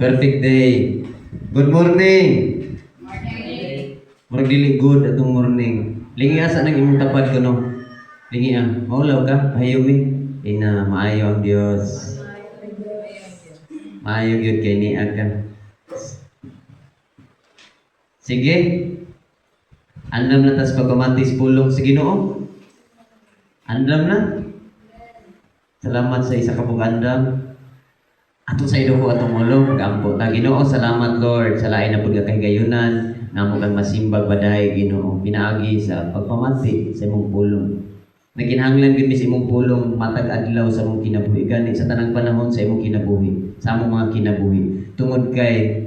Perfect day. Good morning. Murag dili good atong morning. Lingi asa nang imong tapad kuno. Lingi maulaw ka, hayumi. Ina maayo ang Dios. Maayo gyud kay niya ka. Sige. Andam na tas pagkamatis pulong sa Ginoo. Andam na. Salamat sa isa ka pong andam. Ato sa ido ko atong ulo, gampo ta Ginoo, salamat Lord sa lain na pagkakahigayunan, namo kang masimbag baday Ginoo, pinaagi sa pagpamati sa imong pulong. Naginhanglan gid mi sa imong pulong matag adlaw sa imong kinabuhi gani sa tanang panahon sa imong kinabuhi, sa among mga kinabuhi. Tungod kay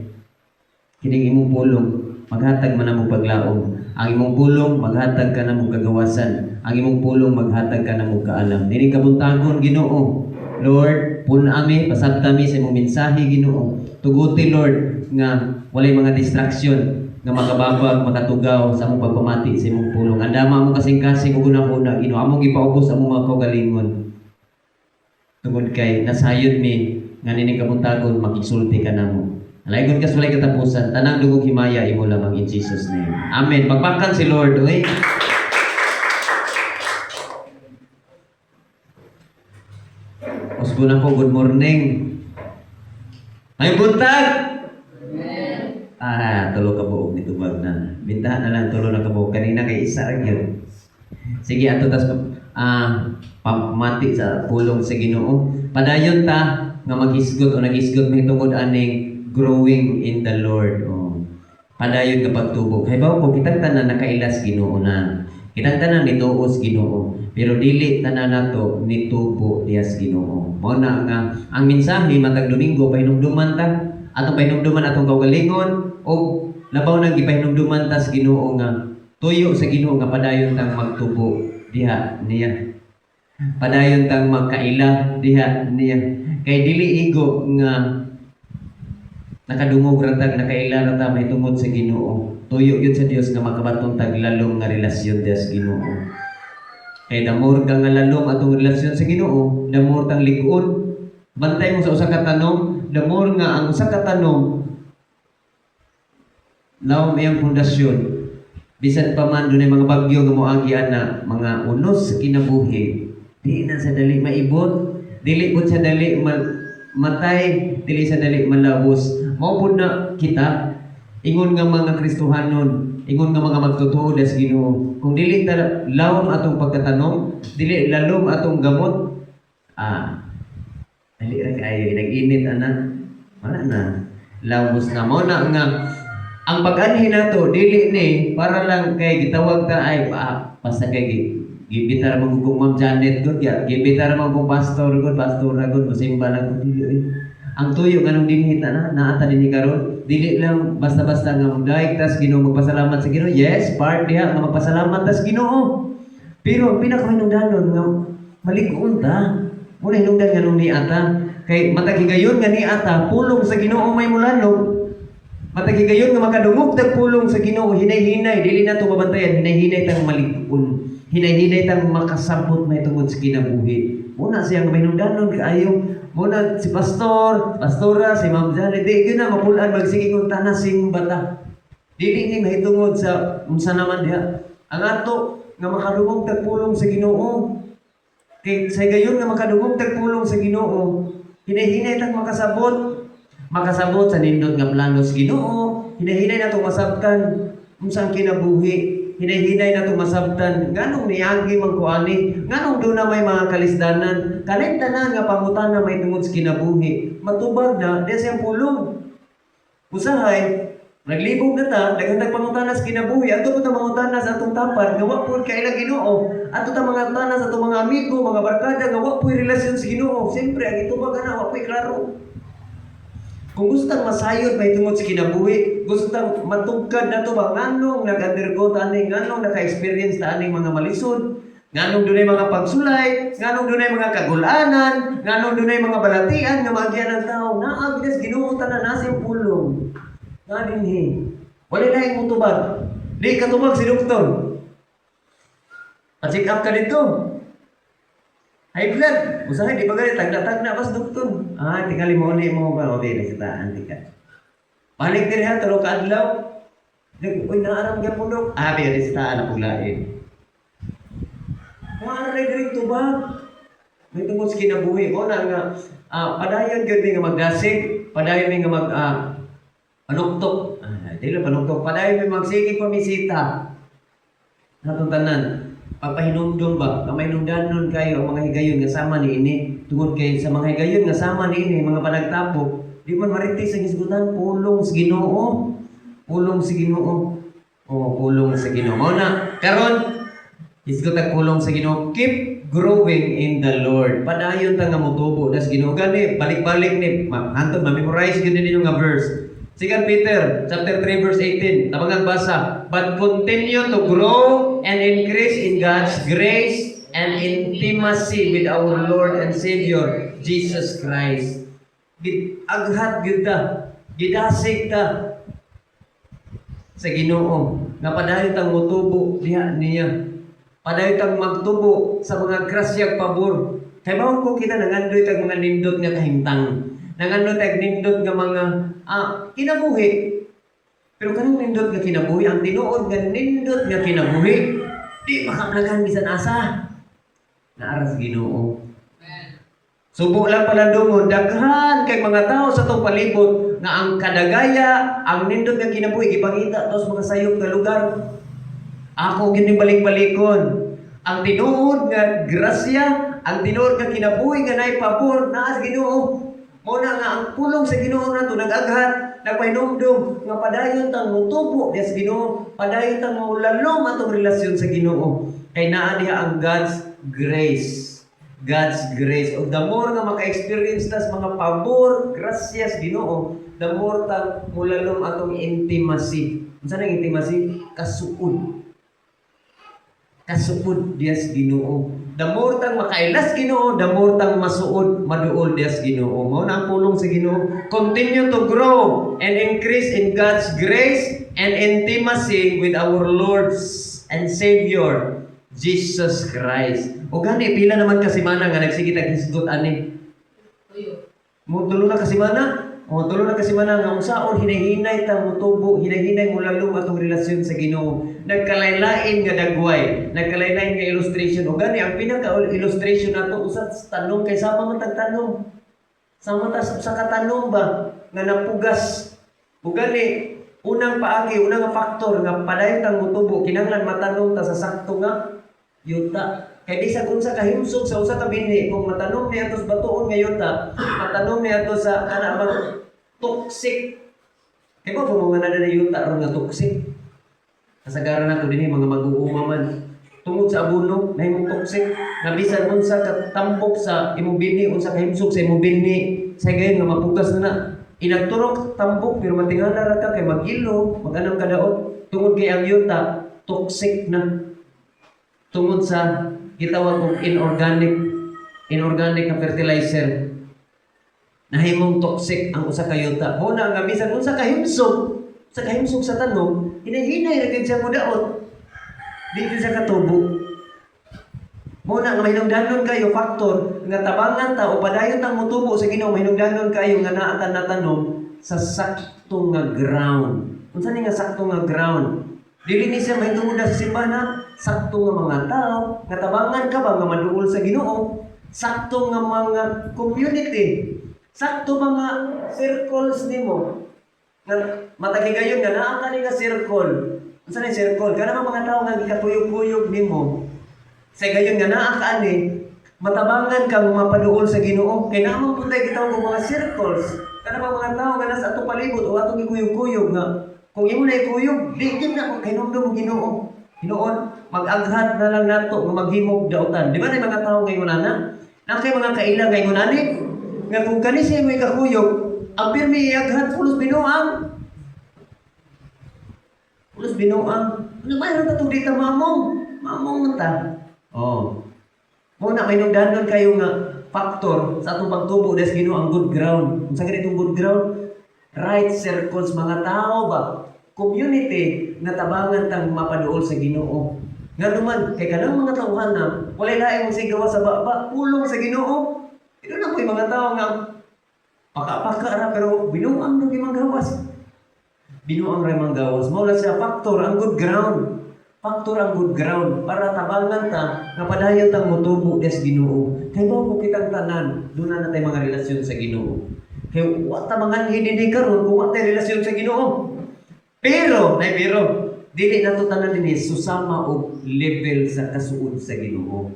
kining imong pulong maghatag man namo paglaom. Ang imong pulong maghatag ka namo kagawasan. Ang imong pulong maghatag ka namo kaalam. Dili kabuntagon Ginoo. Lord, punami, pasabtami sa imong mensahe Ginoo. Tuguti Lord nga walay mga distraction nga makababag, makatugaw sa among pagpamati sa imong pulong. Andama mo kasing-kasing ug una-una Ginoo, among ipaubos sa among mga kaugalingon. Tungod kay nasayod mi nga nining kabuntagon makigsulti ka namo. Alaygon ka walay katapusan, tanang dugong himaya imo lamang in Jesus name. Amen. Pagpangkan si Lord, okay? Usbo na ko, good morning. May buntag! Tulo ka buog ni tubag na. Bintahan na lang, tulo na ka buog. Kanina kay isa rin yun. Sige, ato tas pamati sa pulong sa Ginoo. Padayon ta, nga maghisgot o naghisgot may tungod aning growing in the Lord. Padayon nga pagtubok. Haybaw ko, kitang tanan nakailas Ginoo na. Kitang tanan nituos Ginoo. Pero dili tanan nato nitubo diyas Ginoo. Mao na nga ang mensahe matag Domingo pahinumduman ta. Atong pahinumduman atong kaugalingon o labaw nang gipahinumduman ta sa Ginoo nga tuyo sa Ginoo nga padayon tang magtubo diha niya. Padayon tang magkaila diha niya. Kay dili igo nga nakadungog ratag nakaila rata may tungod sa Ginoo. Tuyo gyud sa Dios nga makabaton tag lalong nga relasyon sa Ginoo. Kay damor ka nga lalong atong relasyon sa Ginoo, damor tang lig-on. Bantay mo sa usa ka tanom, damor nga ang usa ka tanom laom iyang pundasyon. Bisan pa man dunay mga bagyo nga moagi ana, mga unos sa kinabuhi, di na sa dali maibot, dili pud sa dali matay, dili sa dali malabos. Mao pud na kita ingon nga mga Kristohanon, ingon nga mga magtutuo sa Ginoo. Kung dili ta lawom atong pagkatanom, dili lalom atong gamot, dili ra kay nag-init ana. Wala na. Lawos na mo na nga ang pag-anhi nato dili ni para lang kay gitawag ta ay basta kay gibitar mo kung Ma'am Janet gud ya, gibitar mo kung pastor gud, pastora gud, musimba lang gud dili. Ang tuyo nganong dinhita na naata dinhi karon, dili lang basta-basta nga magdaig tas Ginoo magpasalamat sa Ginoo. Yes, part diha nga magpasalamat tas Ginoo. Pero pinakahinungdanon nga malig-on ta. Muna hinungdan nganong niata kay matag higayon nga niata pulong sa Ginoo may mulalog. Matag higayon nga makadungog tag pulong sa Ginoo, hinay-hinay dili na to mabantayan, hinay-hinay tang malig-on. Hinay-hinay tang makasabot may tungod sa kinabuhi. Muna siyang mahinungdanon kaayo. Muna si pastor, pastora, si Ma'am Janet, di yun na mapulaan magsige kung tanas sing bata. Dili ni mahitungod sa unsa naman diha. Ang ato nga makadungog tag pulong sa Ginoo. Kay sa gayon nga makadungog tag pulong sa Ginoo, hinay-hinay tang makasabot. Makasabot sa nindot nga plano sa Ginoo. Hinay-hinay nato masabtan unsang kinabuhi. Hinay-hinay na masabtan nganong niagi man ko ani, nganong do na may mga kalisdanan, kanin tanan nga pangutana may tungod sa kinabuhi, matubag na di siyang pulong. Usahay naglibog na ta, daghang pangutana sa kinabuhi, ato ta mangutana sa atong tapad nga wa pud kaila Ginoo, ato ta mga utana sa atong mga amigo, mga barkada nga wa pud relasyon sa Ginoo. Siyempre ang itubag ana wa pud klaro. Kung gusto tang masayod may tungod sa kinabuhi, gusto tang matugkad na to ba nganong nag-undergo ta ani, nganong naka-experience ta ani mga malisod, nganong dunay mga pagsulay, nganong dunay mga kagulanan, nganong dunay mga balatian nga magian ang tao, naa bidas Ginoo tanan nasing pulong. Nga dinhi. Wala laing mutubag. Di katubag si doktor. Pa-check up ka dito. High blood. Usahay, di ba ganit? Tagna-tagna pas doktor. Tingali mo ni mo ba? Okay, nagsitaan, tika. Balik din ha, tulog ka adlaw. Uy, naaram niya po dok. Pero nagsitaan na pulain. Maaray din ito ba? May tungkol sa kinabuhi. O na nga, padayon yun nga magdasig. Padayon nga panuktok. Dili panuktok. Padayon may magsigig pamisita. Natong tanan. Papahinumdum ba? Kamahinumdanon kayo ang mga higayon nga sama ni ini. Tungod kay sa mga higayon nga sama ni ini, mga panagtapo, di man maritis ang isgutan, pulong sa Ginoo. Pulong sa Ginoo. Pulong sa Ginoo. Mao na karon isgutan pulong sa Ginoo. Keep growing in the Lord. Padayon ta nga motubo das Ginoo gani balik-balik ni hantod ma-memorize gyud ninyo nga verse. 2 Peter chapter 3 verse 18. Tabangan basa. But continue to grow and increase in God's grace and intimacy with our Lord and Savior Jesus Christ. Aghat gyud ta. Gidasig ta sa Ginoo. Nga padayon tang motubo diha niya. Padayon tang magtubo sa mga grasyag pabor. Kay mao ko kita nangandoy tag mga nindot nga kahimtang. Nangandoy tag nindot nga mga kinabuhi. Pero kanang nindot nga kinabuhi, ang tinuod nga nindot nga kinabuhi, di makaplagan bisan asa. Naaras Ginoo. Subo lang pala dungon, daghan kay mga tao sa tong palibot nga ang kadagaya, ang nindot nga kinabuhi gipangita tos mga sayop nga lugar. Ako gini balik-balikon. Ang tinuod nga grasya, ang tinuod nga kinabuhi nga naay pabor naas Ginoo. Muna nga ang pulong sa Ginoo nato nag-aghat, nagpahinumdum nga padayon tang mutubo sa Ginoo, padayon tang maulalom atong relasyon sa Ginoo. Kay naa diha ang God's grace. God's grace. O the more nga maka-experience tas mga pabor, gracias Ginoo, the more tang mulalom atong intimacy. Unsa nang intimacy? Kasuod. Kasuod dias Ginoo. The more tang makailas Ginoo, the more tang masuod maduol dias Ginoo. Mao na ang pulong sa Ginoo. Continue to grow and increase in God's grace and intimacy with our Lord and Savior Jesus Christ. O gani pila naman kasimana nga nagsige tag hisgot ani. Mo tulo na kasimana. Tulo na kasimana nga unsaon hinahinay ta motubo, hinahinay mo lalong atong relasyon sa Ginoo. Nagkalain-lain nga dagway, nagkalain-lain nga illustration. O gani ang pinaka-illustration nato usat sa tanong kay sama man tag tanong. Sama ta sa katanong ba nga napugas. O gani unang paagi, unang factor nga padayon tang motubo kinahanglan matanong ta sa sakto nga yuta. Kay di sa unsa ka himsog sa usa ka binhi kung matanong niya ato sa batuon nga yuta, matanong niya ato sa kana bang toxic. Kay ba mga nana yuta ron nga toxic. Kasagaran nato dinhi mga mag-uuma man tungod sa abono na imong toxic nga bisan unsa ka tambok sa imong binhi, unsa ka himsog sa imong binhi, sa gayon nga mapugas na inagturok tambok pero matingala ra ka kay mag-ilo, mag-anong kadaot tungod kay ang yuta toxic na. Tungod sa gitawag og inorganic na fertilizer. Nahimong toxic ang usa ka yuta. Muna nga bisan unsa ka himsog sa tanom, hinahinay ra gyud siya mudaot. Di gyud siya katubo. Muna nga mahinungdanon kayo faktor nga tabangan ta o padayon tang motubo sa Ginoo, mahinungdanon kayo nga naa ta natanom sa sakto nga ground. Unsa ni nga sakto nga ground? Dili ni siya mahitungod sa simbahan, sakto nga mga tao, nga tabangan ka ba nga maduol sa Ginoo, sakto nga mga community, sakto mga circles nimo. Nga matagigayon nga naa ka ni nga circle. Unsa ni circle? Kana mga tao nga gikatuyog-tuyog nimo. Sa gayon nga naa ka ani, matabangan kang mapaduol sa Ginoo. Kay naamang puntay gitawag og mga circles. Kana mga tao nga nasa atong palibot o atong gikuyog-kuyog nga kung imo na ikuyog, di gyud na kung hinumdum mo Ginoo. Hinoon, mag-aghat na lang nato nga maghimog daotan. Di ba na mga tao ngayon na? Na kay mga kaila ngayon ani? Nga kung kani siya may kakuyog, ang pirmi iaghat pulos binuang. Pulos binuang. Ano ba yung tatong dita mamong? Mamong ta. Muna may nungdanon kayo nga factor sa atong pagtubo des Ginoo ang good ground. Unsa gani itong good ground? Right circles, mga tao ba? Community na tabangan tang mapaduol sa Ginoo. Nga naman, kay kanang mga tauhan na, walay laing mong sigawa sa baba, pulong sa Ginoo. Ito na po yung mga tao nga, paka-paka ra, pero binuang nung imang gawas. Binuang ra imang gawas. Mula siya, factor, ang good ground. Factor ang good ground. Para tabangan ta, nga padayon tang motubo des Ginoo. Kay ba po kitang tanan, doon na tayo mga relasyon sa Ginoo. Kay wata mga hindi karon kung wata relasyon sa Ginoo. Pero, dili na to tanan din susama og level sa kasuod sa Ginoo.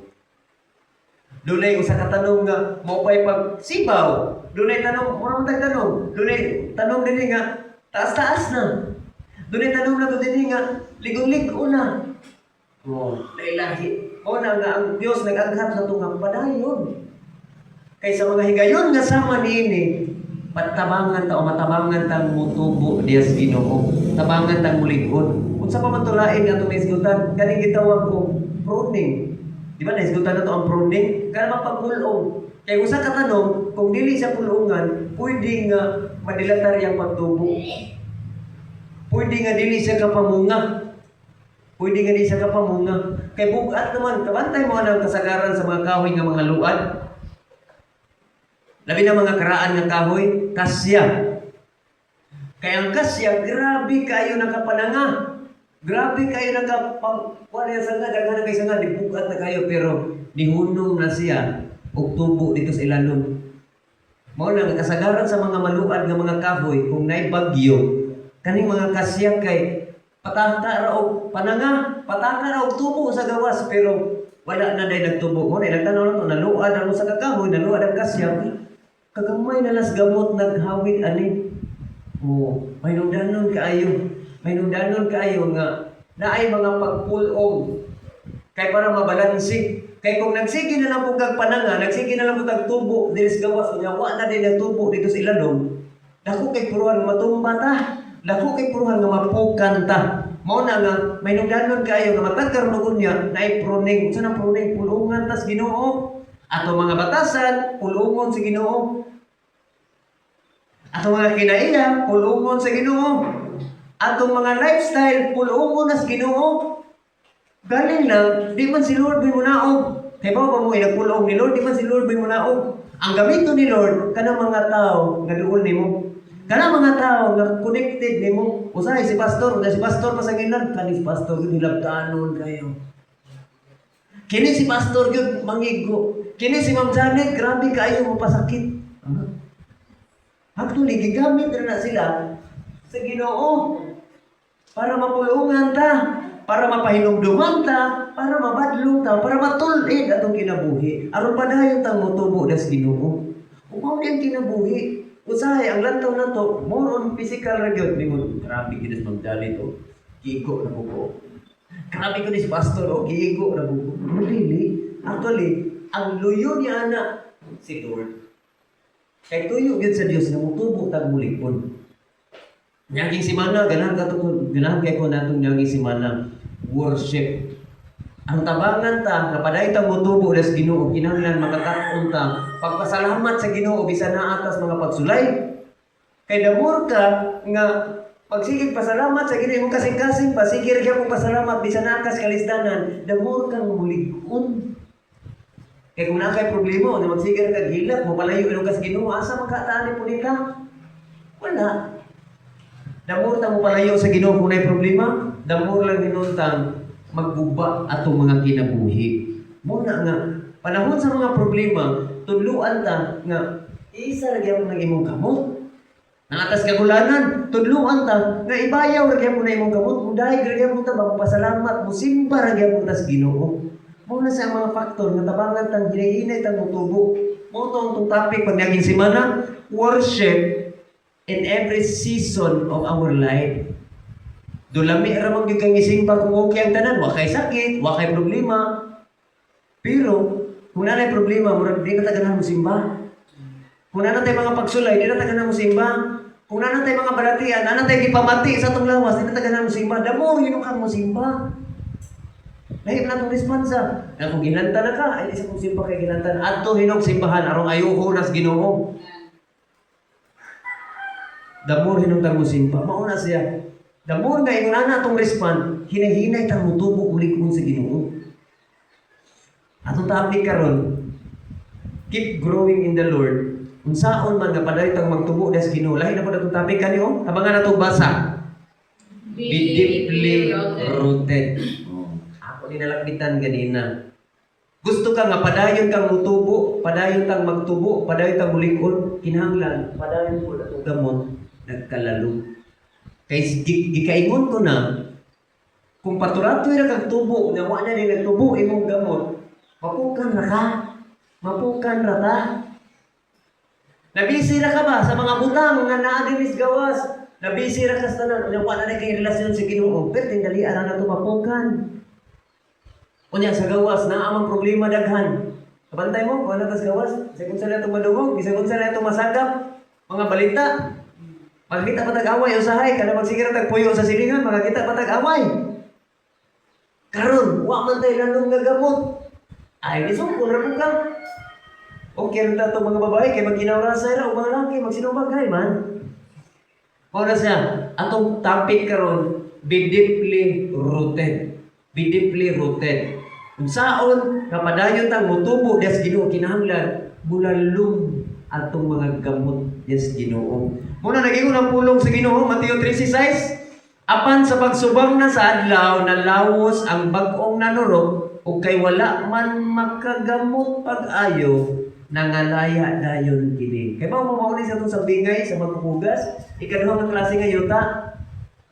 Dunay usa ka tanong nga mao pay pagsibaw. Dunay tanong, mura man tanong. Dunay tanong dinhi nga taas-taas na. Dunay tanong na to dinhi nga ligong-ligo na. Oh, lahi. O na nga ang Dios nag-aghat sa tungang padayon. Kaysa mga higayon nga sama niini, patabangan ta o matabangan tang mutubo diya sa Ginoo. Tabangan tang mulig-on. Unsa pa man tulain nga itong naisgutan, kaning gitawag ko pruning. Di ba naisgutan na ito ang pruning? Kaya mapagpulong. Kaya usa ka tanong, kung dili siya pulungan, pwede nga madilatar yung pagtubo. Pwede nga dili siya kapamunga. Pwede nga dili siya kapamunga. Kaya bugat naman, kabantay mo ang kasagaran sa mga kahoy nga mga luad. Labi na mga karaan nga kahoy, kasya. Kaya ang kasya, grabe kayo nakapananga. Grabe kayo nagkapagwala sa nga, daghan na kayo sa nga, dibugat na kayo, pero nihunong na siya, o tubo dito sa ilalong. Mao na, kasagaran sa mga maluad ng mga kahoy, kung naibagyo, kaning mga kasya kay pataka ra og pananga, pataka ra og tubo sa gawas, pero wala na day nagtubo. Mo na nagtanaw na naluad ang usa ka kahoy, naluad ang kasya, kagamay na las gamot naghawid ani. Oh, may nundanon kaayo. May nundanon kaayo nga naay mga pagpulong kay para mabalansi. Kay kung nagsige na lang po kag pananga, nagsige na lang po kag tubo dili sa gawas unya wa na din nagtubo dito sa ilalom. Dako kay puruhan matumba ta. Dako kay puruhan nga mapukan ta. Mao na nga may nundanon kaayo nga matag karon og unya naay pruning. Unsa na pruning? Pulungan tas Ginoo. Ato mga batasan, pulungon sa Ginoo. Ato mga kinaiya, pulungon sa Ginoo. Atong mga lifestyle, pulungon na sa Ginoo. Galing lang, di man si Lord may munaog. Kaya ba mo inagpulong ni Lord, di man si Lord may munaog. Ang gamito ni Lord, kanang mga tao nga duol nimo. Kanang mga tao nga connected nimo. Usahay si pastor, si pastor pasangilan, kani si pastor nilabtanon kayo. Kini si pastor gyud mangigo. Kini si Ma'am Janet, grabe kayo mapasakit. Actually, gigamit na sila sa Ginoo para mapulungan ta, para mapahinumduman ta, para mabadlong ta, para matulid atong kinabuhi. Aron padayon tang motubo das Ginoo. Umaw din kinabuhi. Usahay ang lantaw na to, more on physical ra gyud ningon. Grabe ginas Ma'am Janet to. Gigo na buko. Grabe ko ni si pastor o gigo na buko. Really? Actually, ang luyo niya ana si Lord. Kay tuyo gyud sa Dios nga motubo tag mulig-on. Nyaging simana ganahan kay ko natong nyaging simana worship. Ang tabangan ta kapaday ta motubo des Ginoo kinahanglan makatat-on ta pagpasalamat sa Ginoo bisan na atas mga pagsulay. Kay damor ka nga pagsigig pasalamat sa Ginoo imong kasing-kasing pasigir gyud mo pasalamat bisan na akas kalisdanan damor kang mulig-on. Kaya kung nakay problema, o na magsigar kag hilak, mapalayo ilong kas Ginoo, asa magkataani po nila? Wala. Damor ta mo palayo sa Ginoo kung nay problema, damor lang ginuntang magguba atong mga kinabuhi. Muna nga, panahon sa mga problema, tudluan ta nga isa ra gyud ng imong kamot. Nang atas kagulanan, tudluan ta nga ibayaw ra gyud mo na imong kamot, muday ra gyud mo ta magpasalamat, musimba ra gyud mo ta sa Ginoo. Mao na sa mga faktor nga tabangan tang hinay-hinay tang mutubo. Mao tong topic pag naging semana, worship in every season of our life. Dulami ra man gyud kang isimba kung okay ang tanan, wa kay sakit, wa kay problema. Pero kung nanay problema, murag di na ta ganahan mo simba. Kung nanay mga pagsulay, di na ta ganahan mo simba. Kung nanay mga balatian, nanay gipamati sa atong lawas, di na ta ganahan mo simba. Damo yun kang mo simba. Lahip na itong responsa. Na kung ginanta na ka, ay isa kong simba kay ginanta na. Adto hinog simbahan, arong ayuho nas Ginoo. Damor hinog tang simba. Mauna siya. Damo nga ingon ana atong respond, hinay-hinay ta mutubo ulikon sa Ginoo. Atong topic karon, keep growing in the Lord. Unsaon man nga paday tang magtubo des Ginoo. Lahi na pud atong topic kaniyo. Tabangan nato basa. Be deeply rooted. Ako ninalakbitan ganina. Gusto ka nga padayon kang mutubo, padayon kang magtubo, padayon kang mulikon, kinahanglan padayon pud atong gamot nagkalalo. Kay gikaingon ko na kung paturato ra kag tubo, nga wa na ni nagtubo imong gamot, mapukan ra ka. Mapukan ra ta. Nabisi ra ka ba sa mga butang nga naa dinis gawas? Nabisi ra ka sa tanan, nga wa na kay relasyon sa Ginoo. Pero tingali ara na to mapukan. Unya sa gawas naa amang problema daghan. Kabantay mo kung ano tas gawas, bisag unsa na itong madungog, bisag unsa na itong masagap, mga balita. Magkita pa tag-away usahay, kada magsigira tag-puyo sa silingan, magkita pa tag-away. Karon, wa man tayo lanong nga gamot. Ay, nisungkol ra po ka. Okay rin ito mga babae, kay mag-inaurasay ra o mga laki, magsinumagay man. O na siya, atong topic karon, be deeply rooted. Be deeply rooted. Kung saon, kapadayon tang mutubo des Ginoo kinahanglan, bulalong atong mga gamot des Ginoo. Muna naging unang pulong sa Ginoo, Mateo 3:6, apan sa pagsubang na sa adlaw, nalawos ang bag-ong nanurok, o kay wala man makagamot pag-ayo, nangalaya dayon kini. Kaya ba mauni sa itong sabingay, sa magpupugas, ikaduhang klase nga yuta,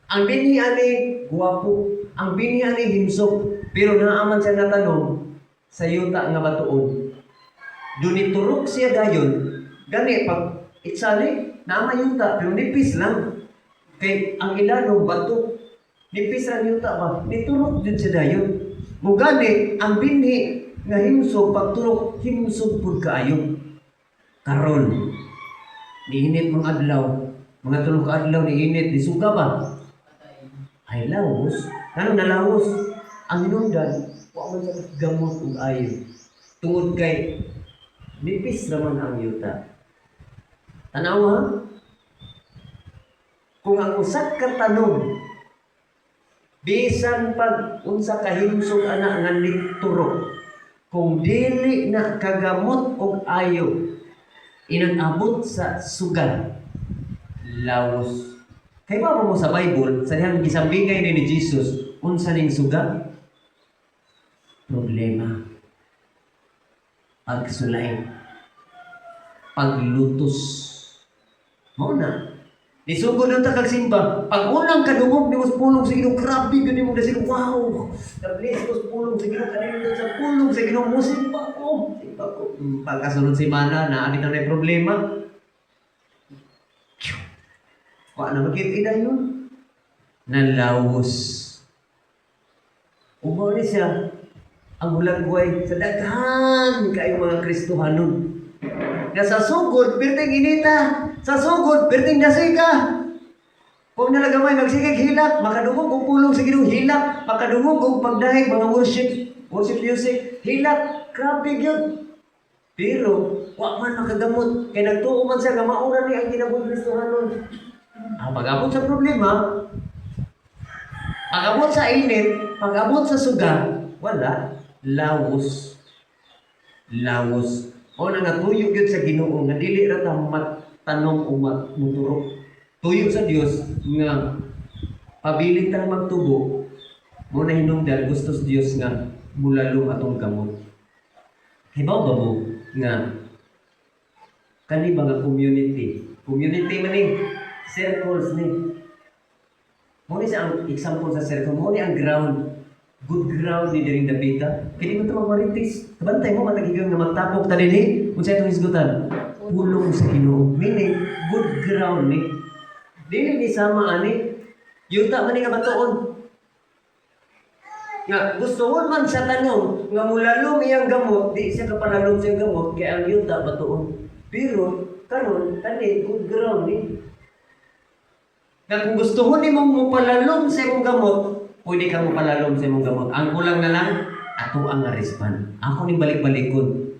ang binhi ani guwapo, ang binhi ani himsok, pero naaman siya natanong sa yuta nga batuon. Duniturok siya dayon, gani pag itsali, naama yuta, pero nipis lang. Kay ang ilalong bato, nipis lang yuta ba? Niturok din siya dayon. Mugani, ang binhi nga himsog, pagturok, himsog pud kaayo. Karon, niinit mga adlaw, mga tulong ka adlaw niinit, nisuga ba? Ay lawos. Ano nalawos? Ang hinungdan, wa man sa gamot ug ayo. Tungod kay nipis naman ang yuta. Tanaw ha? Kung ang usa ka tanong, bisan pag unsa ka himsog ana nga niturok, kung dili na kagamot og ayo, inag-abot sa sugal, lawos. Kay ba mo sa Bible, sa dihang gisambingay ni Jesus, unsa ning sugal? Problema. Pagsulay. Paglutos. Mao na. Nisugod ng takagsimba. Pag unang kadungog ni mas pulong sa Ginoo, grabe gani mo dasig, wow. Nablis ko pulong sa Ginoo, kanino sa pulong sa Ginoo, musimba ko. Simba ko. Pagkasunod semana na abit na problema. Wa na makita yun. Nalawos. Umaw ni siya ang hulagway sa daghan kayo mga Kristohanon. Nga sa sugod, perting inita. Sa sugod, perting dasika. Kung nalagamay, magsigig hilak, makadungog og pulong sa Ginoo, hilak, makadungog og pagdahig, mga worship music, hilak, grabe yun. Pero, wa man makagamot, kay nagtuo man siya, nga mauna ni ang ginabong Kristohanon. Ang pag-abot sa problema, pag-abot sa init, pag-abot sa suga, wala, lawos. Lawos. O na natuyo yun sa Ginoo, nga dili ra ta matanong o muturok. Tuyo sa Dios nga pabiling ta magtubo. Mo na hinungdan gusto sa Dios nga mulalong atong gamot. Hibaw ba mo nga kani ba nga community man ni circles ni. Mo ni sa ang example sa circle, mo ni ang ground. Good ground ni diring dapita. Kini mo ito magmaritis. Kabantay mo, matagigang na magtapok ta din eh. Kung sa itong isgutan, pulong sa Ginoo. Meaning, good ground ni. Dili ni sama ani. Yuta man ni nga batoon. Nga, gusto mo man sa tanong, nga mulalong iyang gamot, di siya kapalalong siyang gamot, kaya ang yuta batoon. Pero, karon kani, good ground ni. Nga kung gusto mo ni mong mupalalong sa iyong gamot, pwede kang mapalalom sa imong gamot. Ang kulang na lang, ato ang nga-respond. Ako ni balik-balikon.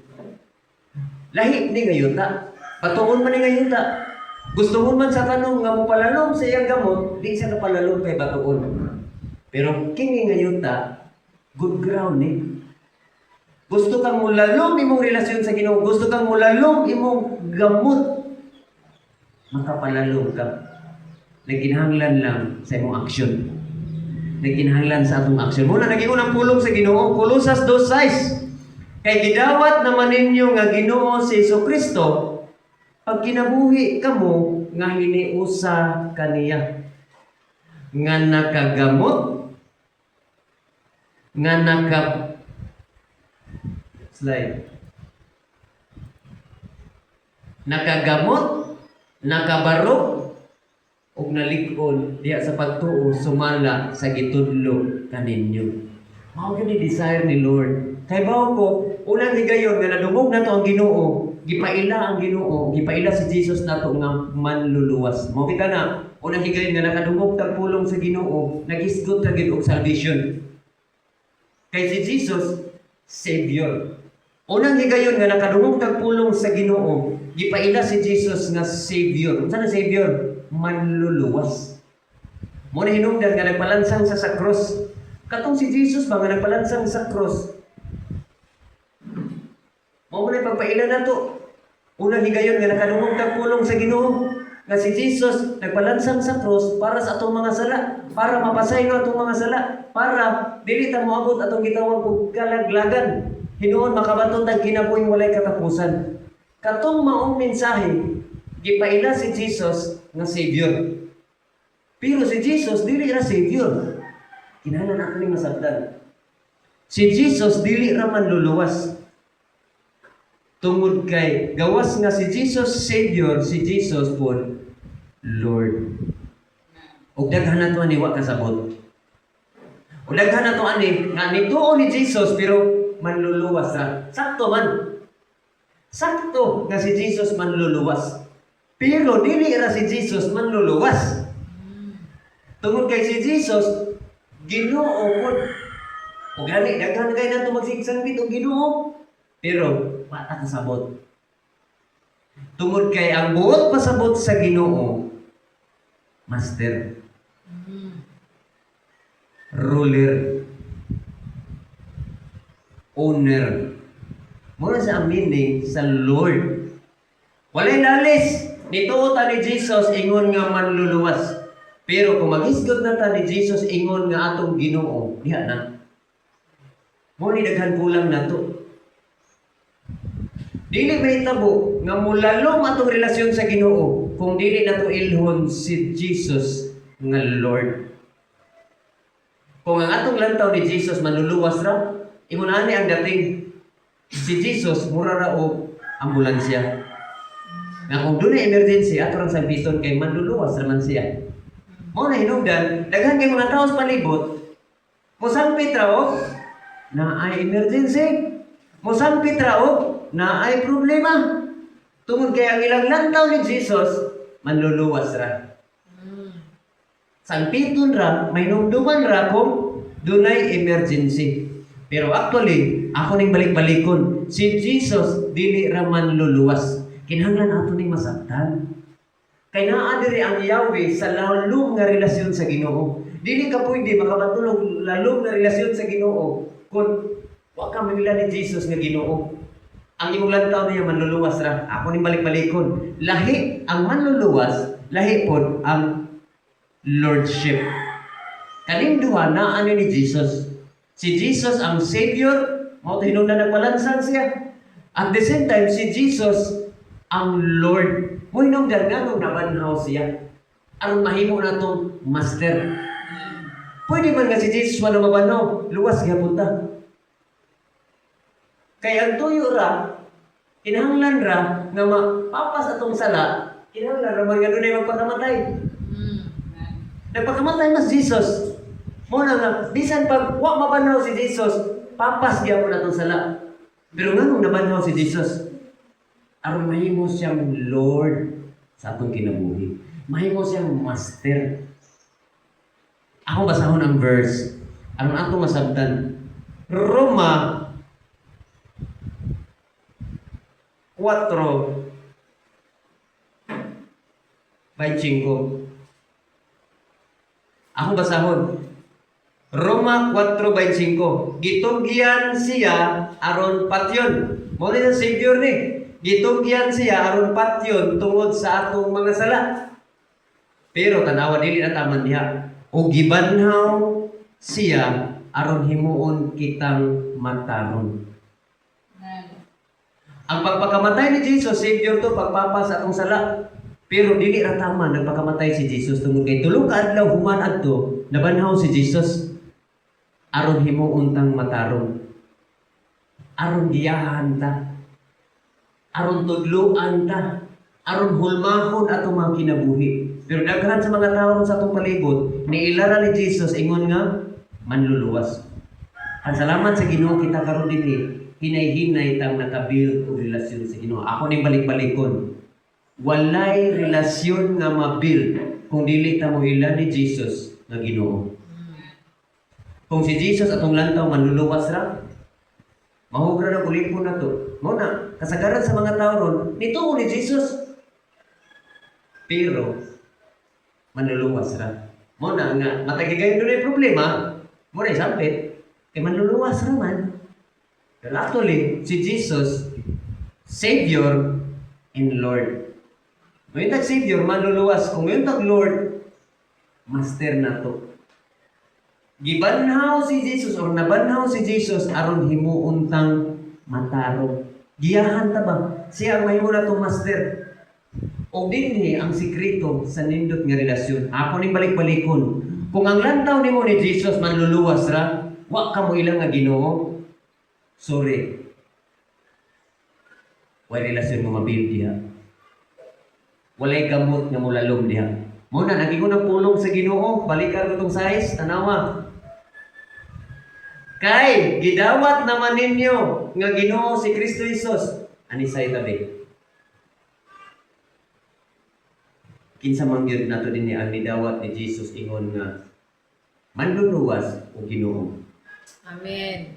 Lahi ni ngayuta. Patuon man ni ngayuta. Gusto mo man sa kanong nga mo palalom sa iyang gamot, di siya kapalalom kay batuon. Pero kini ngayon ta, good ground eh. Gusto kang mulalom imong relasyon sa Ginoo, gusto kang mulalom imong gamot, makapalalom ka. Nagkinahanglan lang sa imong aksyon. Nagkinahanglan sa atong aksyon. Muna naging unang pulong sa Ginoo, Colosas 2:6. Kay gidawat naman ninyo nga Ginoo si Jesucristo, pag kinabuhi kamo nga hiniusa kaniya, nga nakagamot, nga nakagamot, nakabarok, ug nalig-on diya sa pagtuo sumala sa gitudlo kaninyo. Mao gyud ni desire ni Lord. Kay bao ko, unang higayon nga nadungog na to ang Ginoo, gipaila ang Ginoo, gipaila si Jesus nato nga manluluwas. Mao kita na, unang higayon nga nakadungog tag pulong sa Ginoo, nagisgot ta gid og salvation. Kay si Jesus Savior. Unang higayon nga nakadungog tag pulong sa Ginoo, gipaila si Jesus nga Savior. Unsa na Savior? Manluluwas. Mo na hinungdan nga nagpalansang sa cross. Katong si Jesus ba nga nagpalansang sa cross? Mo na pagpaila nato. Unang higayon nga nakadungog tag pulong sa Ginoo, nga si Jesus nagpalansang sa cross para sa atong mga sala, para mapasaylo atong mga sala, para dili ta moabot atong gitawag og kalaglagan. Hinuon makabaton tag kinabuhing walay katapusan. Katong maong mensahe, gipaila si Jesus nga Savior. Pero si Jesus dili ra Savior. Kinahanglan nato ning masabtan. Si Jesus dili ra manluluwas. Tungod kay gawas nga si Jesus Savior, si Jesus po Lord. Ug daghan nato ani wa kasabot. Ug daghan nato ani nga nituo ni Jesus pero manluluwas ra. Sakto man. Sakto nga si Jesus manluluwas. Pero dili ra si Jesus manluluwas. Tungod kay si Jesus Ginoo pod. Ug gani daghan kay nato magsigsambit og Ginoo. Pero wala kasabot. Tungod kay ang buot pasabot sa Ginoo, Master, ruler, owner. Muna sa meaning sa Lord. Walay lalis. Nituo ta ni Jesus ingon nga manluluwas. Pero kung maghisgot na ta ni Jesus ingon nga atong Ginoo, diha na. Mo ni daghan kulang nato. Dili mahitabo nga mulalom atong relasyon sa Ginoo kung dili nato ilhon si Jesus nga Lord. Kung ang atong lantaw ni Jesus manluluwas ra, ingon ani ang dating si Jesus mura ra og ambulansya. Nga kung doon na emergency, ato rang sambiton kay manluluwas naman siya. Mo na hinungdan, daghan kay mga tao sa palibot, mosampit ra og na ay emergency, mosampit ra og na ay problema. Tungod kay ang ilang lantaw ni Jesus, manluluwas ra. Sampiton ra, may numduman ra kung dunay emergency. Pero actually, ako ning balik-balikon, si Jesus dili ra manluluwas. Kinahanglan ato ning masabtan. Kay naa diri ang Yahweh sa lalong nga relasyon sa Ginoo. Dili ka pwede makabatulog lalong nga relasyon sa Ginoo kung wa ka mangila ni Jesus nga Ginoo. Ang imong lantaw niya manluluwas ra. Ako ning balik-balikon. Lahi ang manluluwas, lahi pod ang lordship. Kaning duha naa ni Jesus. Si Jesus ang Savior, mao hinungdan nagbalansan siya. At the same time si Jesus ang Lord. Mo hinungdan nga nung nabanhaw siya. Aron mahimo natong master. Pwede man nga si Jesus wala mabanhaw, luwas gyapon ta. Kaya ang tuyo ra, kinahanglan ra nga mapapas atong sala, kinahanglan ra man nga dunay magpakamatay. Nagpakamatay mas Jesus. Mo na nga, bisan pag wa mabanhaw si Jesus, papas gyapon atong sala. Pero nga nung nabanhaw si Jesus, aron mahimo siyang Lord sa atong kinabuhi. Mahimo siyang master. Ako basahon ang verse. Aron atong masabtan. Roma 4 25. Ako basahon. Roma 4:25. Gitugyan siya aron patyon. Mo ni sa Savior ni. Gitugyan siya aron patyon tungod sa atong mga sala. Pero tanawa dili na taman diha. O gibanhaw siya aron himuon kitang mataron. Ang pagpakamatay ni Jesus, Savior to, pagpapa sa atong sala. Pero dili ra tama nagpakamatay si Jesus tungod kay tulo ka adlaw human adto nabanhaw si Jesus aron himuon tang mataron. Aron giyahan ta. Aron tudloan ta. Aron hulmahon atong mga kinabuhi. Pero daghan sa mga tawo sa atong palibot, niilara ni Jesus ingon nga manluluwas. Ang salamat sa Ginoo kita karon dinhi, hinay-hinay tang nakabuild og relasyon sa Ginoo. Ako ning balik-balikon. Walay relasyon nga ma-build kung dili ta mo ila ni Jesus nga Ginoo. Kung si Jesus atong lantaw manluluwas ra, mahugra na kulipon na to. Mo na kasagaran sa mga tawo ron, nituo ni Jesus. Pero manluluwas ra. Mo na nga matagigay doon problema, mo na sampit kay manluluwas ra man. Pero actually, si Jesus Savior and Lord. Ngayon tag Savior, manluluwas. Kung ngayon tag Lord, Master na to. Gibanhaw si Jesus or nabanhaw si Jesus aron himuon tang matarong. Giyahan ta ba? Siya ang mahimo na tong Master. O dinhi ang sikreto sa nindot nga relasyon. Ako ning balik-balikon. Kung ang lantaw nimo ni Jesus manluluwas ra, wa ka mo ilang nga Ginoo. Sorry. Wa relasyon mo mabuild diha. Walay gamot nga mulalom diha. Muna nagingon ang pulong sa Ginoo, balikan ko tong size, tanawa. Kay gidawat naman ninyo nga Ginoo si Kristo Jesus. Ani say tabi. Kinsa man gyud nato dinhi ang nidawat ni Jesus ingon nga manluluwas o Ginoo. Amen.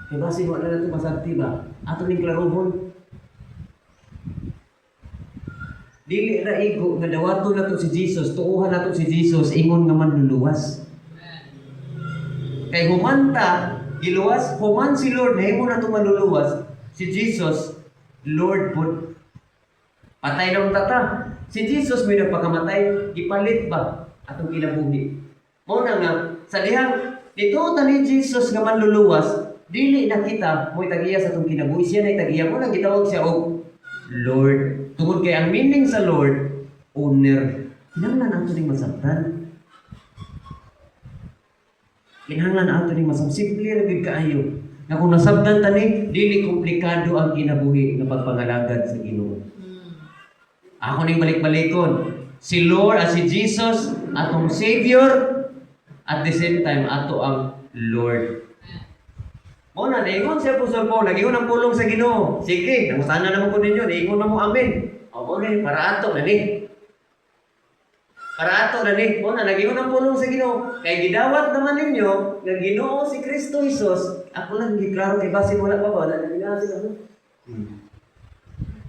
Kay basi mo na nato masabti ba? Ato ning klarohon. Dili ra igo nga dawaton nato si Jesus, tuuhan nato si Jesus ingon nga manluluwas. Kay humanta giluwas, human si Lord nahimo nato manluluwas. Si Jesus Lord pud. Patay na tata. Si Jesus may nagpakamatay, gipalit ba atong kinabuhi? Mao na nga sa dihang dito ni Jesus nga manluluwas, dili na kita mo'y tagiya sa atong kinabuhi. Siya na tagiya mo nang gitawag siya og Lord. Tungod kay ang meaning sa Lord, owner. Kinahanglan nato ning masabtan. Kinahanglan nato ning masabtan. Simple ra gyud kaayo. Na kung nasabtan tani, dili komplikado ang kinabuhi nga pagpangalagad sa Ginoo. Ako ning balik-balikon. Si Lord as si Jesus atong Savior at the same time ato ang Lord. Mo na naingon siya Apostol Paul, nagingon ang pulong sa Ginoo. Sige, namusta na naman ko ninyo, naingon na mo amen. O mo ni para ato na ni. Para ato na ni. Mo na nagingon ang pulong sa Ginoo. Kay gidawat naman ninyo nga Ginoo si Kristo Jesus. Ako lang giklaro kay base wala pa ba na naginasin ako.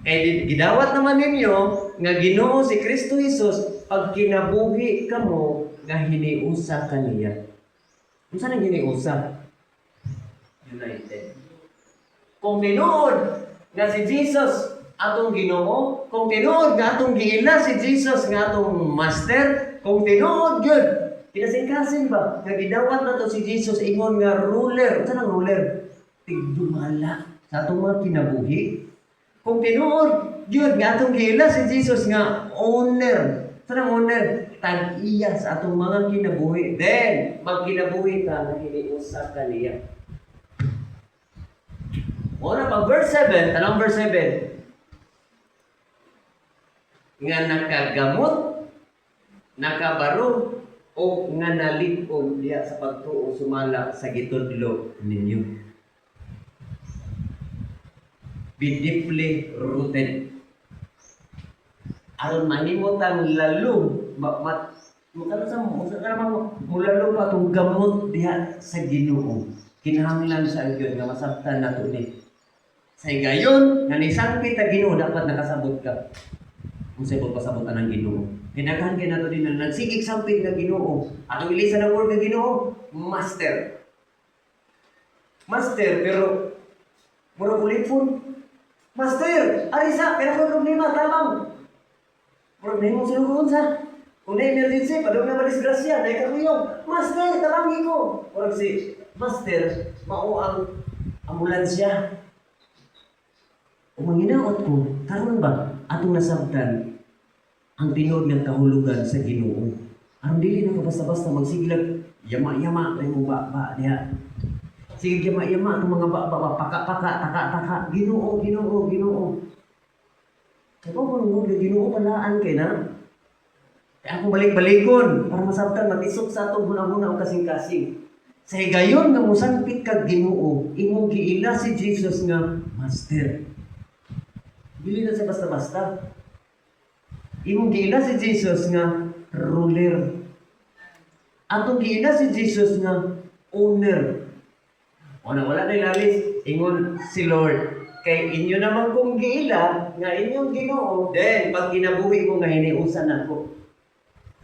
Kay gidawat naman ninyo nga Ginoo si Kristo Jesus pag kinabuhi kamo nga hiniusa kaniya. Unsa nang hiniusa? United. Kung tinuod nga si Jesus atong Ginoo, kung tinuod nga atong giila si Jesus nga atong Master, kung tinuod gyud, kinasingkasin ba nga gidawat nato si Jesus ingon nga ruler. Unsa nang ruler? Tigdumala sa atong mga kinabuhi. Kung tinuod gyud nga atong giila si Jesus nga owner. Unsa nang owner? Tag-iya sa atong mga kinabuhi. Then magkinabuhi ta nga hiniusa kaniya. Una pag verse 7, tanong verse 7. Nga nakagamot, nakabaro, o nga nalikon diya sa pagtuo sumala sa gitudlo ninyo. Be deeply rooted. Aron mahimutang lalong, mulalong pa itong gamot diya sa Ginoo. Kinahanglan sa Dios nga masabtan nato ni. Sa gayon, nga nisangpit ang Ginoo dapat nakasabot ka. unsay pagpasabutan ng Ginoo. Kinaghan kay nato din na nagsigig sampit nga Ginoo. Atong ilisan ang word nga Ginoo, master. Master, pero mura ulipon. Master, arisa, kaya ko problema, tamang. Problema sa lugon sa. Kung na emergency, padung na madisgrasya, na ikakuyong. Master, tabangi ko. Murag si Master, mao ang ambulansya. O manginaot ko, karon ba, atong nasabtan ang tinuod ng kahulugan sa Ginoo. Ang dili na basta-basta magsiglag, yama-yama, ay mo ba diha. Sige, yama-yama, itong mga paka-paka, taka-taka, Ginoo, Ginoo, Ginoo. Kaya ko mo, Ginoo palaan kay na. Kaya ako balik-balikon, para masabtan, matisok sa itong hunang-hunang o kasing-kasing. Sa higayon nga musangpit kag Ginoo, imong giila si Jesus nga Master. Dili na siya basta-basta. Imong giila si Jesus nga ruler. Atong giila si Jesus nga owner. O na wala na ilalis, ingon si Lord. Kay inyo naman kong giila, nga inyong Ginoo, then pag kinabuhi mo nga hiniusan ako.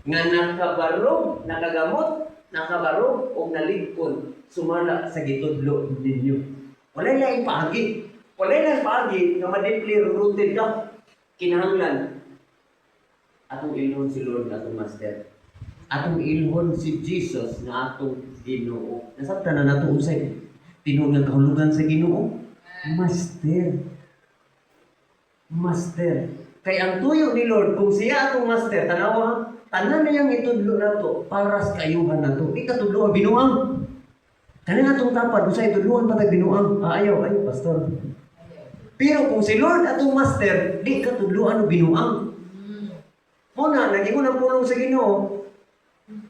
Nga nakabarog, nakagamot, nakabarog, o naligpon, sumala sa gitudlo ninyo. Wala na ipagi. Wala na ipagi na ma-deeply rooted ka. Kinahanglan. Atong ilhon si Lord na atong Master. Atong ilhon si Jesus na atong Ginoo. Nasabtan na nato usay tinuod nga kahulugan sa Ginoo. Master. Master. Kay ang tuyo ni Lord, kung siya atong Master, tanawa, tanan na yung itudlo na to para sa kayuhan na to. Di ka tudlo ang binuang. Kanin atong tapad, kung sa itudloan pa tayo binuang. Ayaw, Pastor. Pero kung si Lord atong Master, di ka tudloan ang binuang. Muna, naging unang pulong sa Ginoo,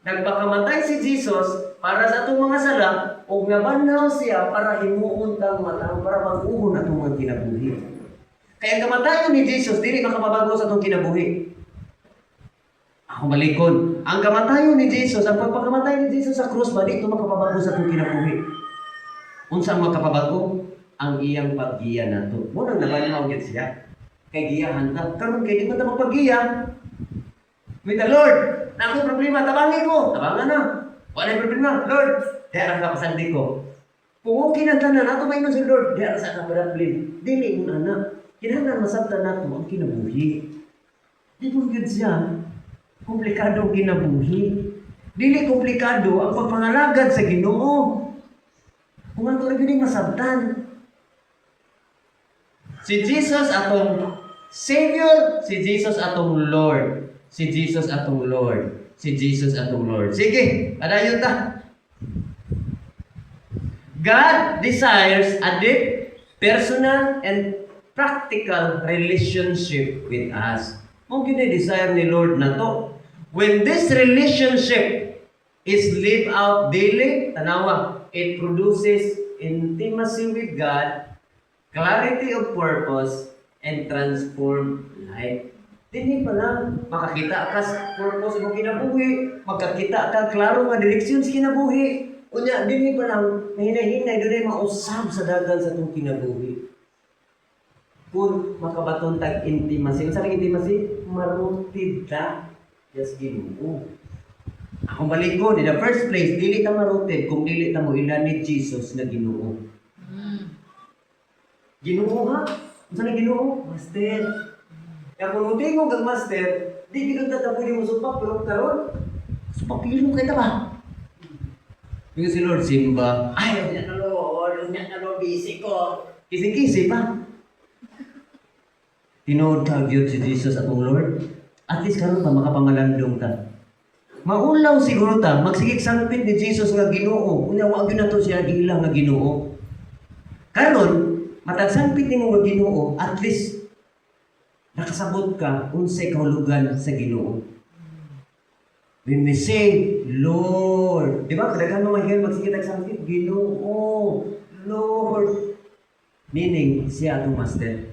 nagpakamatay si Jesus para sa atong mga sala, o nabanhaw siya para himuon tang matang, para mag-uhon atong mga kinabuhi. Kaya kamatayon ni Jesus, dili makapabago sa atong kinabuhi. Ako malikon. Ang kamatayon ni Jesus, ang pagpakamatay ni Jesus sa krus ba, dito makapabago sa atong kinabuhi. Unsa ang makapabago? Ang iyang paggiya nato. Muna nabanhaw gid siya. Kay giyahan ta. Karon kay di man ta magpaggiya. With the Lord, na akong problema, tabangi ko. Tabangan na. Wala yung problema. Lord, kaya ang kapasandi ko. Kung okay na tanan, nato may si Lord, kaya sa kaparablin. Dili mo na. Kinahanglan masabtan nato ang kinabuhi. Di po yun siya. Komplikado ang kinabuhi. Dili komplikado ang pagpangalagad sa Ginoo. Kung ang tulad yun masabtan. Si Jesus atong Savior, si Jesus atong Lord. Si Jesus atong Lord. Si Jesus atong Lord. Sige, padayon ta. God desires a deep, personal, and practical relationship with us. Kung desire ni Lord na to. When this relationship is lived out daily, tanawa, it produces intimacy with God, clarity of purpose, and transformed life. Dili pa lang makakita ka sa purpose mo kinabuhi, magkakita ka klaro nga direksyon sa kinabuhi. Unya dili pa lang hinay-hinay dunay mausab sa dagan sa tong kinabuhi. Kung makabaton tag intimacy, unsa ang intimacy? Marutid ta yes Ginoo. Ako malikon in the first place, dili ta marutid kung dili ta mo ilan ni Jesus na Ginoo. Ginoo ha? Unsa na Ginoo? Master. Kaya kung mutingog ang Master, di pinunta pwede mo supak, pero karon supak pilong kayo ba? Yung si Lord Simba, ayaw niya na Lord, busy ko. Kisi-kisi pa. Tinood ka yun si Jesus atong Lord. At least karon ba makapangalandong ta. Maulaw siguro ta, magsigig sangpit ni Jesus nga Ginoo. Unya wag yun na to siya giila nga Ginoo. Karon, matag sangpit nimo nga Ginoo, at least nakasabot ka unsay kahulugan sa Ginoo. When we say, Lord, di ba? Kadaghan mo mahigyan magsigit ang sangkit, Ginoo, Lord. Meaning, siya atong Master.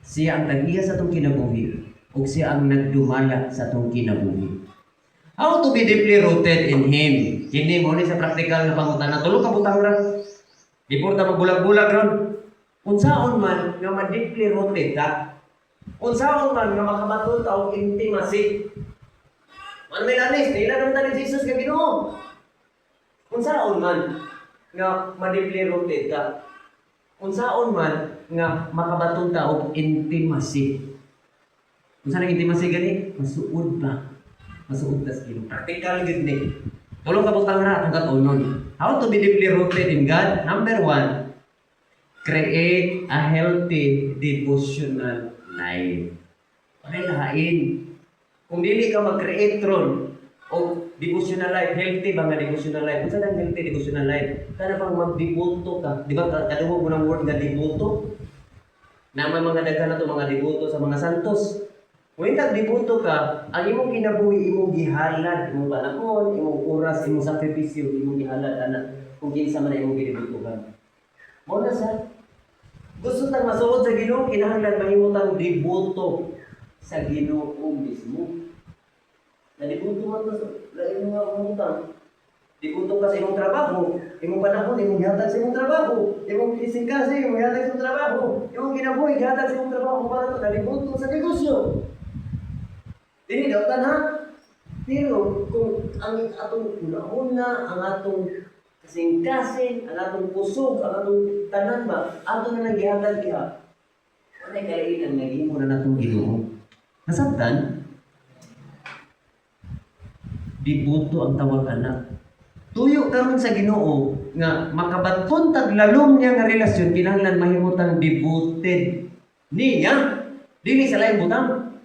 Siya ang nag-iya sa atong kinabuhi, o siya ang nagdumala sa atong kinabuhi. How to be deeply rooted in Him? Hindi mo ni sa practical na pangutana. Tulog ka butang ra. Before ta magbulag-bulag ron. Unsaon man nga ma-deeply rooted ka, Unsaon man nga makabaton ta og intimacy. Man may lanis, nila naman ta ni Jesus nga Ginoo. Unsaon man nga ma-deeply-rooted ka. Unsaon man nga makabaton ta og intimacy. Unsa nang intimacy gani? Masuod ba? Masuod ta sa Ginoo. Practical gid ni. Tulong ka butang ra atong katunon. How to be deeply rooted in God? Number 1, create a healthy devotional life. Ay lahain. Kung dili ka mag-create ron o devotional life, healthy ba nga devotional life? Unsa nang healthy devotional life? Kana pang magdiboto ka. Di ba kadugo mo ng word nga devoto? Na may mga daghan na to mga devoto sa mga santos. Kung nagdiboto ka, ang imong kinabuhi, imong gihalad, imong panahon, imong oras, imong sakripisyo, imong gihalad, anak, kung kinsa man na imong gidibotohan. Mo na sa gusto tang masuod sa Ginoo, kinahanglan mahimutang deboto sa Ginoo mismo. Nalibuto man ka sa lain nga umutang. Deboto ka sa imong trabaho, imong panahon, imong gihatag sa imong trabaho, imong isingkasi, imong gihatag sa imong trabaho, imong kinabuhi, gihatag sa imong trabaho, kung paano nalibuto sa negosyo. Dili daw ha? Pero kung ang atong una-una, ang atong kasing-kasing, ang atong pusog, ang atong tanan ba, ato na naghihatag ka. Anay kalainan, nag-imo na natong Ginoo. Nasabtan, dibuto ang tawag anak. Tuyo karon sa Ginoo nga makabaton tag lalom niya nga relasyon kinahanglan mahimutang devoted niya dili sa lain butang.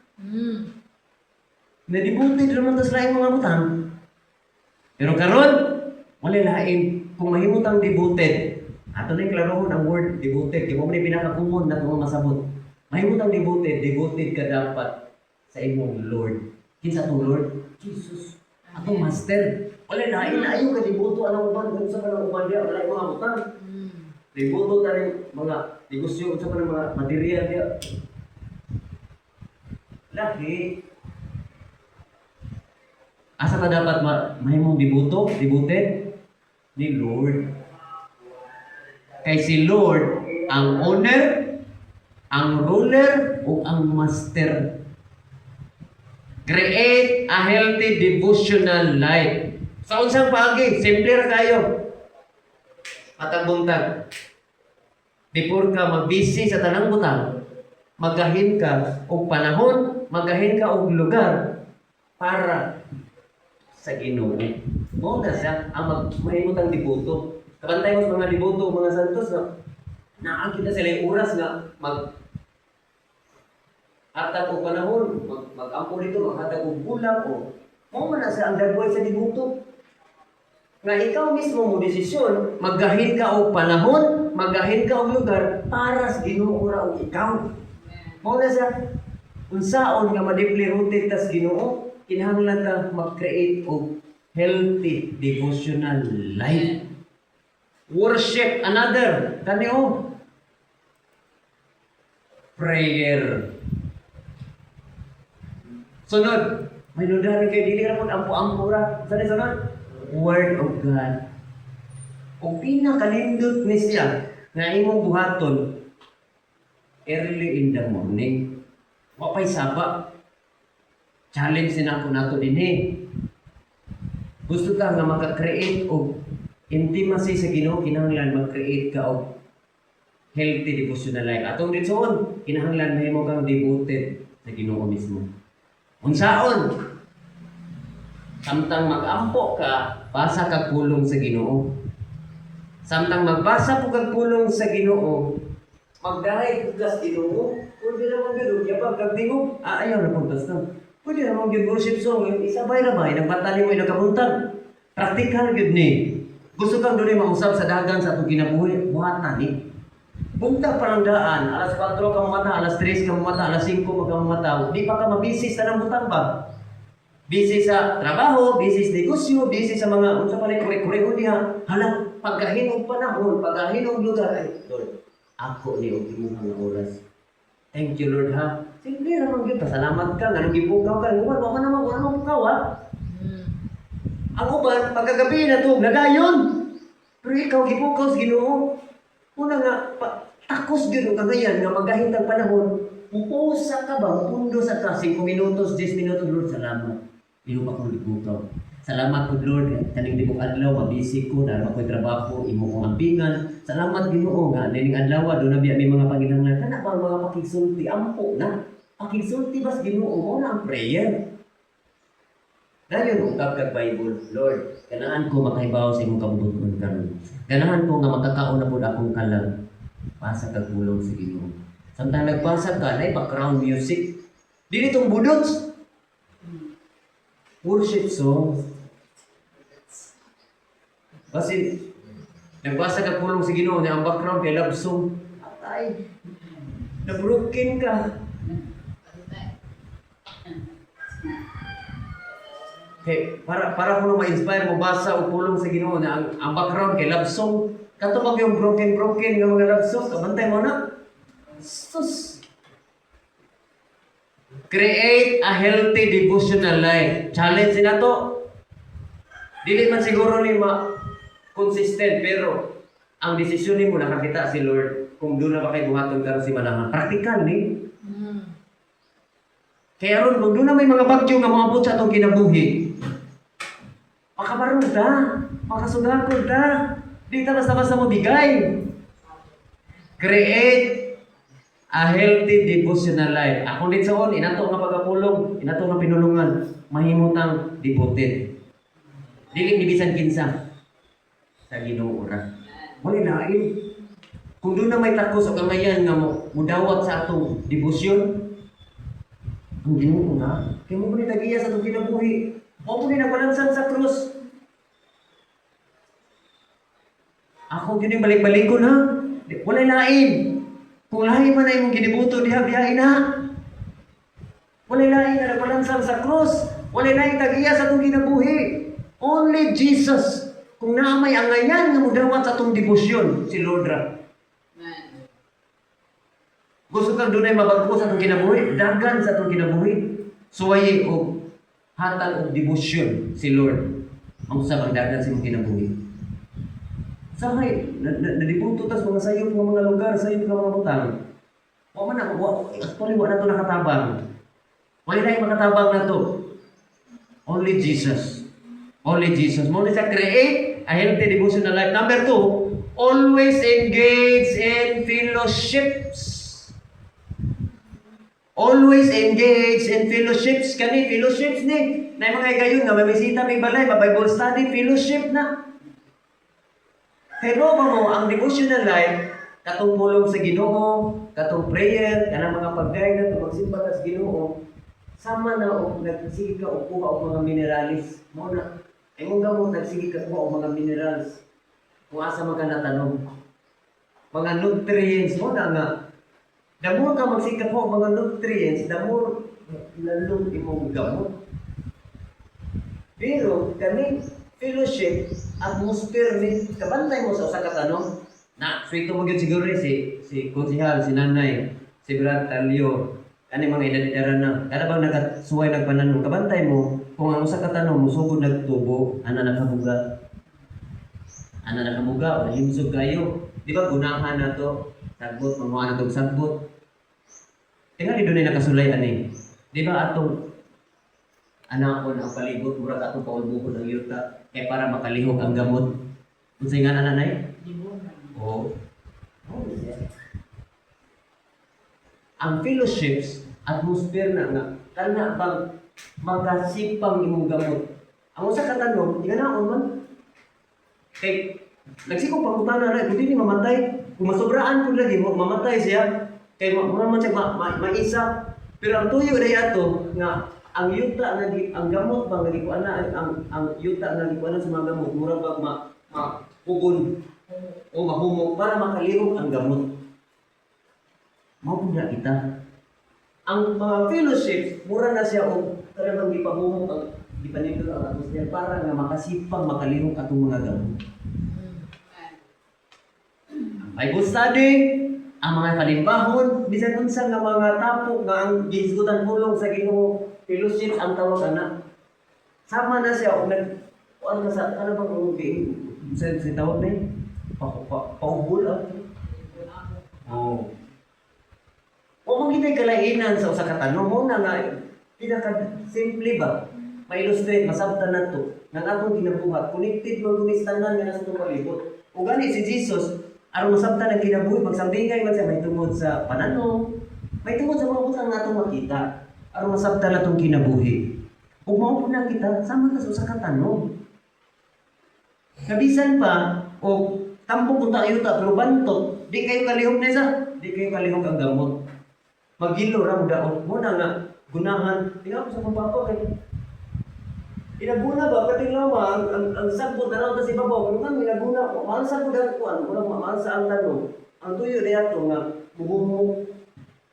Na devoted naman ta sa lain mga butang. Pero karon wala lain kung mahimutang devoted. Ato na klarohon ang word devoted kay mo ni pinakakumon na mga masabot. Mahimutang devoted ka dapat sa imong Lord. Kinsa tong Lord? Jesus. Ako master. Wala lain na ayo ka devoto anong uban kung sa kanang uban dia wala mga butang. Devoto ta rin mga negosyo sa kanang mga material dia. Lagi asa ka dapat mahimong devoted ni Lord. Kay si Lord ang owner, ang ruler o ang master. Create a healthy devotional life. Sa unsang paagi, simple ra kayo. Matag buntag. Before ka mag-busy sa tanang butang, magahin ka og panahon, magahin ka og lugar para sa Ginoo. Mo na siya ang mahimutang devoto. Kabantay mo sa mga devoto, mga santos na naakita sila yung oras nga hatag og panahon, mag-ampo dito, maghatag og bulang o mo man na siya ang dagway sa devoto. Nga ikaw mismo mo desisyon, maggahin ka og panahon, maggahin ka og lugar para sa Ginoo ra og ikaw. Mo na siya unsaon nga ma-deeply rooted ta sa Ginoo, kinahanglan ka mag-create og healthy devotional life. Worship another. Kani o prayer. Sunod, may nudahan kayo dili ra pud ampo-ampo ra. Sunod. Word of God. Kung pinakalindot ni siya nga imong buhaton early in the morning. Wa pay saba. Challenge din ako nato dinhi. Gusto ka nga maka-create og intimacy sa Ginoo, kinahanglan mag-create ka og healthy devotional life. Atong ditsoon, kinahanglan mahimo kang devoted sa Ginoo mismo. Unsaon? Samtang mag-ampo ka, basa kag pulong sa Ginoo. Samtang magbasa po kag pulong sa Ginoo, magdahay ka sa Ginoo. Pwede naman gano'n, yapag kag tingog, ayaw na puntas na. Pwede naman gano'n worship song, isabay na ba, nagpatali mo, nagkabuntag. Practical gano'n ni. Gusto kang doon mausap sa dagan sa itong kinabuhi, buhatan ni. Punta pa ng daan, alas 4 ka mamata, alas 3 ka mamata, alas 5 ka mamata, di pa ka mabisi sa nang butang ba? Busy sa trabaho, busy sa negosyo, busy sa mga unsa pa rin kure-kureho diha. Hala, pagkahinog panahon, pagkahinog lugar, ay Lord, ako ni og imuhang oras. Thank you Lord ha. Simple naman gyud, pasalamat ka, nganong gibukaw ka, uban wa man naman wala bukaw ha. Ang uban pagkagabi na to, nadayon. Pero ikaw gibukaw sa Ginoo. Una nga takos gyud ang kagayan nga magahintang panahon, Pupusa ka ba? Pundo sa ka, 5 minutos, 10 minutos, Lord, salamat. Iyo pa kong libukaw. Salamat po, Lord. Kaning di ko adlaw, mabisi ko, dahil ako'y trabaho, imo kong ambingan. Salamat, Ginoo nga. Nining adlaw, doon na biya may mga paginanglan. Kana ba ang mga pakigsulti? Ampo na. Pakigsulti bas, Ginoo mo na ang prayer. Dayon ungkap kag Bible, Lord, ganahan ko makahibaw sa imong kabubuton karon. Ganahan ko nga makakaon na pud akong kalag. Pasa kag pulong sa Ginoo. Samtang nagpasa ka, nay background music. Dili tong budots. Worship song. Kasi nagbasa ka pulong sa Ginoo na ang background kay love song. Atay. Nabroken ka. Okay, para ko ma-inspire mo basa o pulong sa Ginoo na ang background kay love song. Katubag yung broken nga mga love song. Kabantay mo na. Sus. Create a healthy devotional life. Challenge na to. Dili man siguro ni consistent pero ang desisyon ni mo nakakita si Lord kung doon na ba kayo buhaton karon si Manahan. Practical ni. Kaya ron, kung doon na may mga bagyo nga mga sa itong kinabuhi, makabarong ka, makasugakod ka, di ta basta-basta mo bigay. Create a healthy devotional life. Akong ditsoon, inato nga pagkapulong, inato nga pinulungan, mahimutang devoted. Dili ni bisan kinsa sa Ginoo ra. Wala lain. Kung doon na may takos o kamayan nga mudawat sa atong debosyon, ang Ginoo na, kaya mo ni tagiya sa itong kinabuhi. O mo ni nagbalansan sa krus. Ako yun yung balik-balik ko na. Wala lain. Kung lain man na yung ginibuto, diha-biyain na. Wala lain na nagbalansan sa krus. Wala lain tagiya sa itong kinabuhi. Only Jesus. Kung naamay ang ngayon nga mudawat sa itong debosyon, si Lord ra. Gusto kang doon ay mabagpo sa itong kinabuhi, dagan sa itong kinabuhi. Suwayi o hatag o devotion si Lord. Ang usabang dagan sa itong kinabuhi. Sakay, nadipunto tas mga sayop ng mga lugar, sayop ng mga butang. O man ako, actually wala na ito nakatabang. Wala na yung makatabang na ito. Only Jesus. Only Jesus. Muna siya create a healthy devotional life. Number 2, always engage in fellowships. Always engage in fellowships. Kani, fellowships ni. Na yung mga gayon nga, may bisita, may balay, may Bible study, fellowship na. Pero ba mo, ang devotional life, katong pulong sa Ginoo, katong prayer, kanang mga pagdayag na ito, magsimba sa Ginoo, sama na o nagsige ka o kuha o mga mineralis. Muna, ay mong gamot, nagsige ka kuha o mga minerals. Kung asa mga natanong. Mga nutrients mo na nga. The more ka magsika po mga nutrients, the more lalong imong gamot. Pero kani fellowship, atmosphere ni kabantay mo sa usa ka tanong na suwito mo gyud siguro si konsehal, si nanay, si Brad Talio, kani mga edad-edara na. Kada bang nagasuway nagpananong, kabantay mo kung ang usa ka tanong mo sugod nagtubo, ana nakabuga. Ana nakabuga o himsog kayo. Di ba gunahan na to? Sagbot, mamuha na itong sagbot. Tingnan doon ay nakasulay ani. Di ba atong anakon ang palibot, murag atong paulbukod ang yuta, kaya para makalihok ang gamot. Unsay nga na nanay? Oo. Ang fellowships, atmosphere na nga, kana bang magkasipang imong gamot. Ang usa ka tanong, tinganaon man. Kay nagsikong pangutana na, hindi ni mamatay. Kung masobraan ko lagi, mamatay siya. Kaya muna man siya maisa. Pero ang tuyo na yato, nga ang yuta nga ang gamot ba nga gikuan na ang yuta nga gikuan sa mga gamot, mura ba mapugon o mahumog para makalihok ang gamot. Mao na kita. Ang mga fellowships, mura na siya o talagang gipahumog ang gipanindot ang atmosphere para nga makasipang makalihok atong mga gamot. Bible study, ang mga kalimbahon, bisan unsa nga mga tapok nga ang gihisgutan pulong sa Ginoo, fellowship ang tawag ana. Sama na siya og kuan na sa ano bang sa tawag ni paubol ah. Oh. O makitay kalainan sa usa ka tanong mo na nga pinaka simple ba? Ma-illustrate masabtan nato nga atong ginabuhat connected mo gumis tanan nga nasa itong palibot. O gani si Jesus aron masabtan ang kinabuhi magsambingay man siya may tungod sa pananom, may tungod sa mga butang nga atong makita aron masabtan natong kinabuhi. Ug mao po na kita sama ta sa usa ka tanong. Kabisan pa o tampok unta ayuta pero bantot, di kayo kalihok na isa, di kayo kalihok ang gamot. Magilo ra mo daot mo na nga gunahan. Tingnan ko sa pagpapa kay inaguna ba kating lama ang sagbot na raw ta si babaw pero man inaguna mahal sa kudan kuan wala mahal sa ang tanong. Ang tuyo diato nga mubumo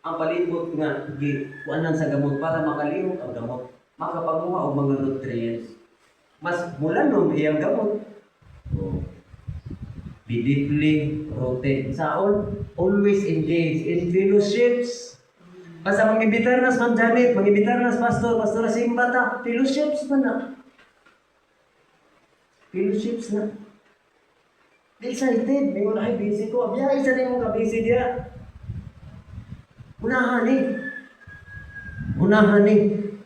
ang palibot nga gi kuanan sa gamot para makalihok ang gamot, makapagmuha og mga nutrients. Mas mulanom iyang gamot. Oh. Be deeply rooted. Saon? Always engage in fellowships. Basta mangibitar nas Ma'am Janet, mangibitar nas Pastor, Pastora Simba ta, fellowships man na. Fellowships na. Di excited, may mga busy ko. Biyahe sa nimo ka busy dia. Unahan ni. Unahan ni.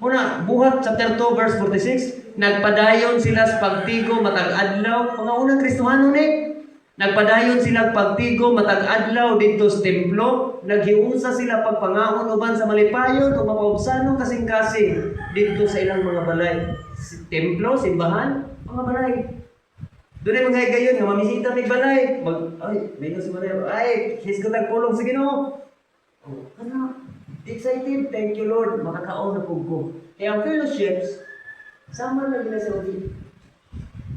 Una, buhat chapter 2 verse 46, nagpadayon sila sa pagtigo matag adlaw, mga unang Kristohano ni. Nagpadayon sila pagtigo matag adlaw dito sa templo, naghiunsa sila pagpangaon uban sa malipayon o mapaubsanong kasing-kasing dito sa ilang mga balay. Templo, simbahan, mga balay. Doon ay mga higayon nga mamisita may balay. Ay, may si balay. Ay, his ko tagpulong sa Ginoo. Oh, ano? Excited, thank you Lord, makakaon na po ko. Kaya ang fellowships, sama na gina sa ulit.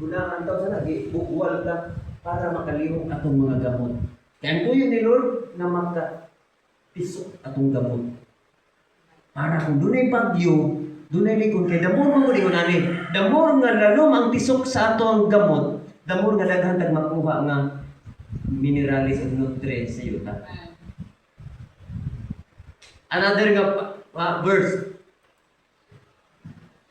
Gunahan daw sa lagi, bukwal ka para makalihok atong mga gamot. Kaya ang tuyo ni Lord na makapisok atong gamot. Para kung dunay bagyo, dunay likod, kaya damor mo ko nani. Damor nga lalom ang pisok sa ato ang gamot, damor nga daghan tag makuha nga minerals and nutrients sa yuta. Another verse.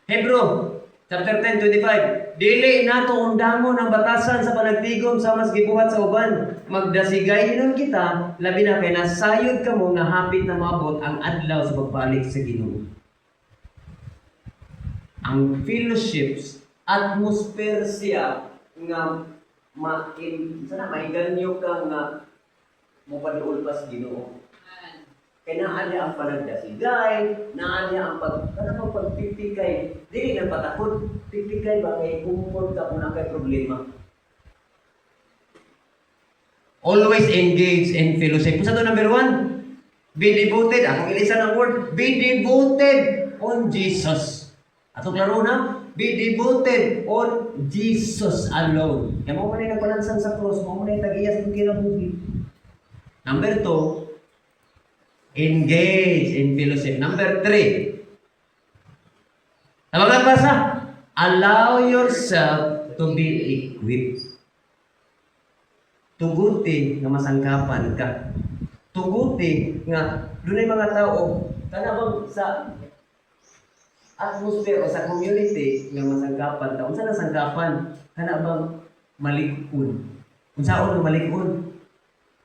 Hebrew chapter 10:25. Dili nato undangon ang batasan sa panagtigom sa mas gibuhat sa uban. Magdasigay nun kita, labi na kay nasayod kamo nga hapit na maabot ang adlaw sa pagbalik sa Ginoo. Ang fellowships, atmosphere siya nga maiganyo ka nga mopaduol pa sa Ginoo. Kaya naali ang panagdasigay, naali ang pagpipigay. Dili nang patakot, pipigay ba kay kumupod ka kung kay problema. Always engage in fellowship. Kung sa ito number 1, be devoted. Akong ilisan ang word, be devoted on Jesus. Atong klaro na, be devoted on Jesus alone. Kaya mo man yung nagpalansan sa cross, mo man yung tag-iyas ng kinabuhi. Number 2, engage in fellowship. Number 3. Tawagan basa. Allow yourself to be equipped. Tuguti nga masangkapan ka. Tuguti nga dunay mga tao kana bang sa atmosphere o sa community nga masangkapan ta. Unsa na sangkapan? Kana bang malikod. Unsaon nga malikod?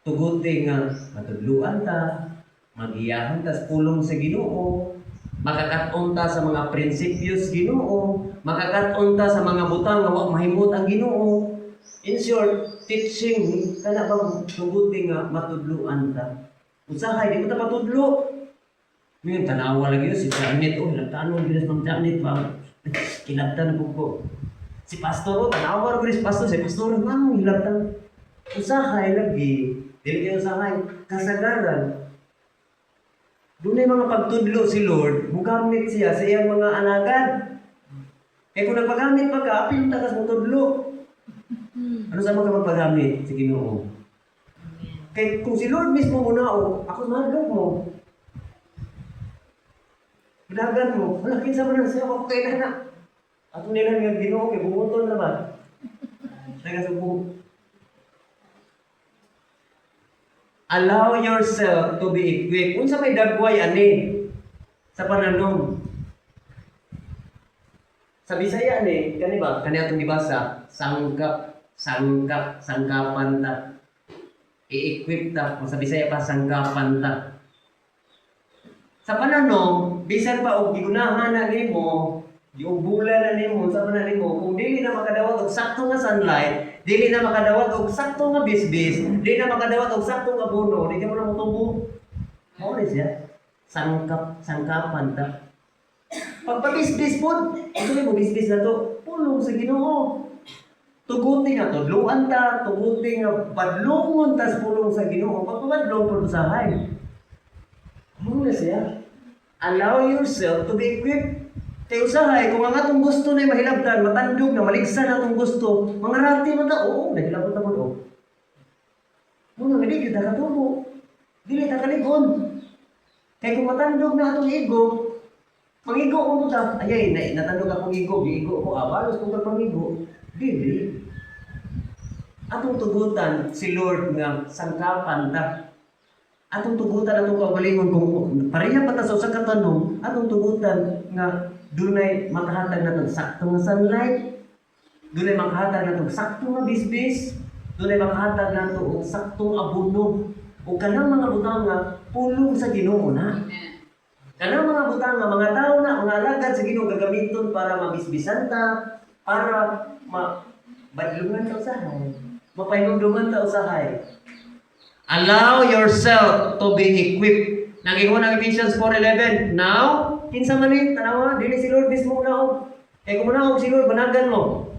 Tuguti nga matudluan ta, mag-iyahan ta sa pulong sa Ginoo, makakaton ta sa mga prinsipyos Ginoo, makakaton ta sa mga butang nga wa mahimot ang Ginoo. In short, teaching kana bang tuguti nga matudluan ta. Usahay di mo ta patudlo. Ngayon tanawa lagi si Janet o nagtanon bilas ng Janet pa. Kilabtan po ko. Si pastor o tanawa ko si pastor, si pastor nang hilabtan. Usahay lagi, dili kayo usahay kasagaran. Dunay mga pagtudlo si Lord, mugamit siya sa iyang mga alagad. Kaya kung nagpagamit pa ka, apil ta kas mo tudlo. Ano sa mga magpagamit? Sa Ginoo. Kaya kung si Lord mismo munao, ako mahadlok mo. Ginagan mo, wala kinsa man siya ako kailan na. Ato nila nga Ginoo kay bumuton na ba? Nagasubong. Allow yourself to be equipped. Unsa may dagway ani sa pananom. Sa Bisaya ni, kani ba? Kani atong gibasa, sangkapan ta. I-equip ta. Kung sa Bisaya pa sangkapan ta. Sa pananong, bisan pa og gigunahan na nimo, giubulan na nimo sa pananong nimo, kung dili na makadawat og sakto nga sunlight, dili na makadawat og sakto nga bisbis, dili na makadawat og sakto nga abono, di ka mo na motubo. Mao ni siya. Sangkapan ta. Pagpabisbis po, ito mo bisbis na to, pulong sa Ginoo. Tuguti nga tudluan ta, tuguti nga padlungon tas pulong sa Ginoo. Pagpamadlong po usahay. Muna siya. Allow yourself to be equipped. Kaya usahay, kung ang atong gusto na mahilabdan, matandog na, maligsan atong gusto, mga rati mo ta, oo, nahilabot na mo. Muna, hindi kita katubo. Dili ta kaligon. Kaya kung matandog na atong ego, pangigo ko ta, ayay, natandog akong ego, giigo ko, balos kung pangigo, dili. Atong tugutan si Lord nga sangkapan ta. Atong tugutan atong kaugalingon kung pareha pa ta sa usa ka tanong, atong tugutan nga dunay makahatag natong sakto nga sunlight, dunay makahatag natong sakto nga bisbis, dunay makahatag nato og saktong abono. O kanang mga butang nga pulong sa Ginoo na. Kanang mga butang nga mga tao na mga alagad sa Ginoo gagamiton para mabisbisan ta, para badlungan ta usahay, mapahinumduman ta usahay. Allow yourself to be equipped. Nag-ingon ang Ephesians 4:11. Now, kinsa man ni tanawa, dili si Lord mismo naog. Kay kung naog si Lord banagan mo.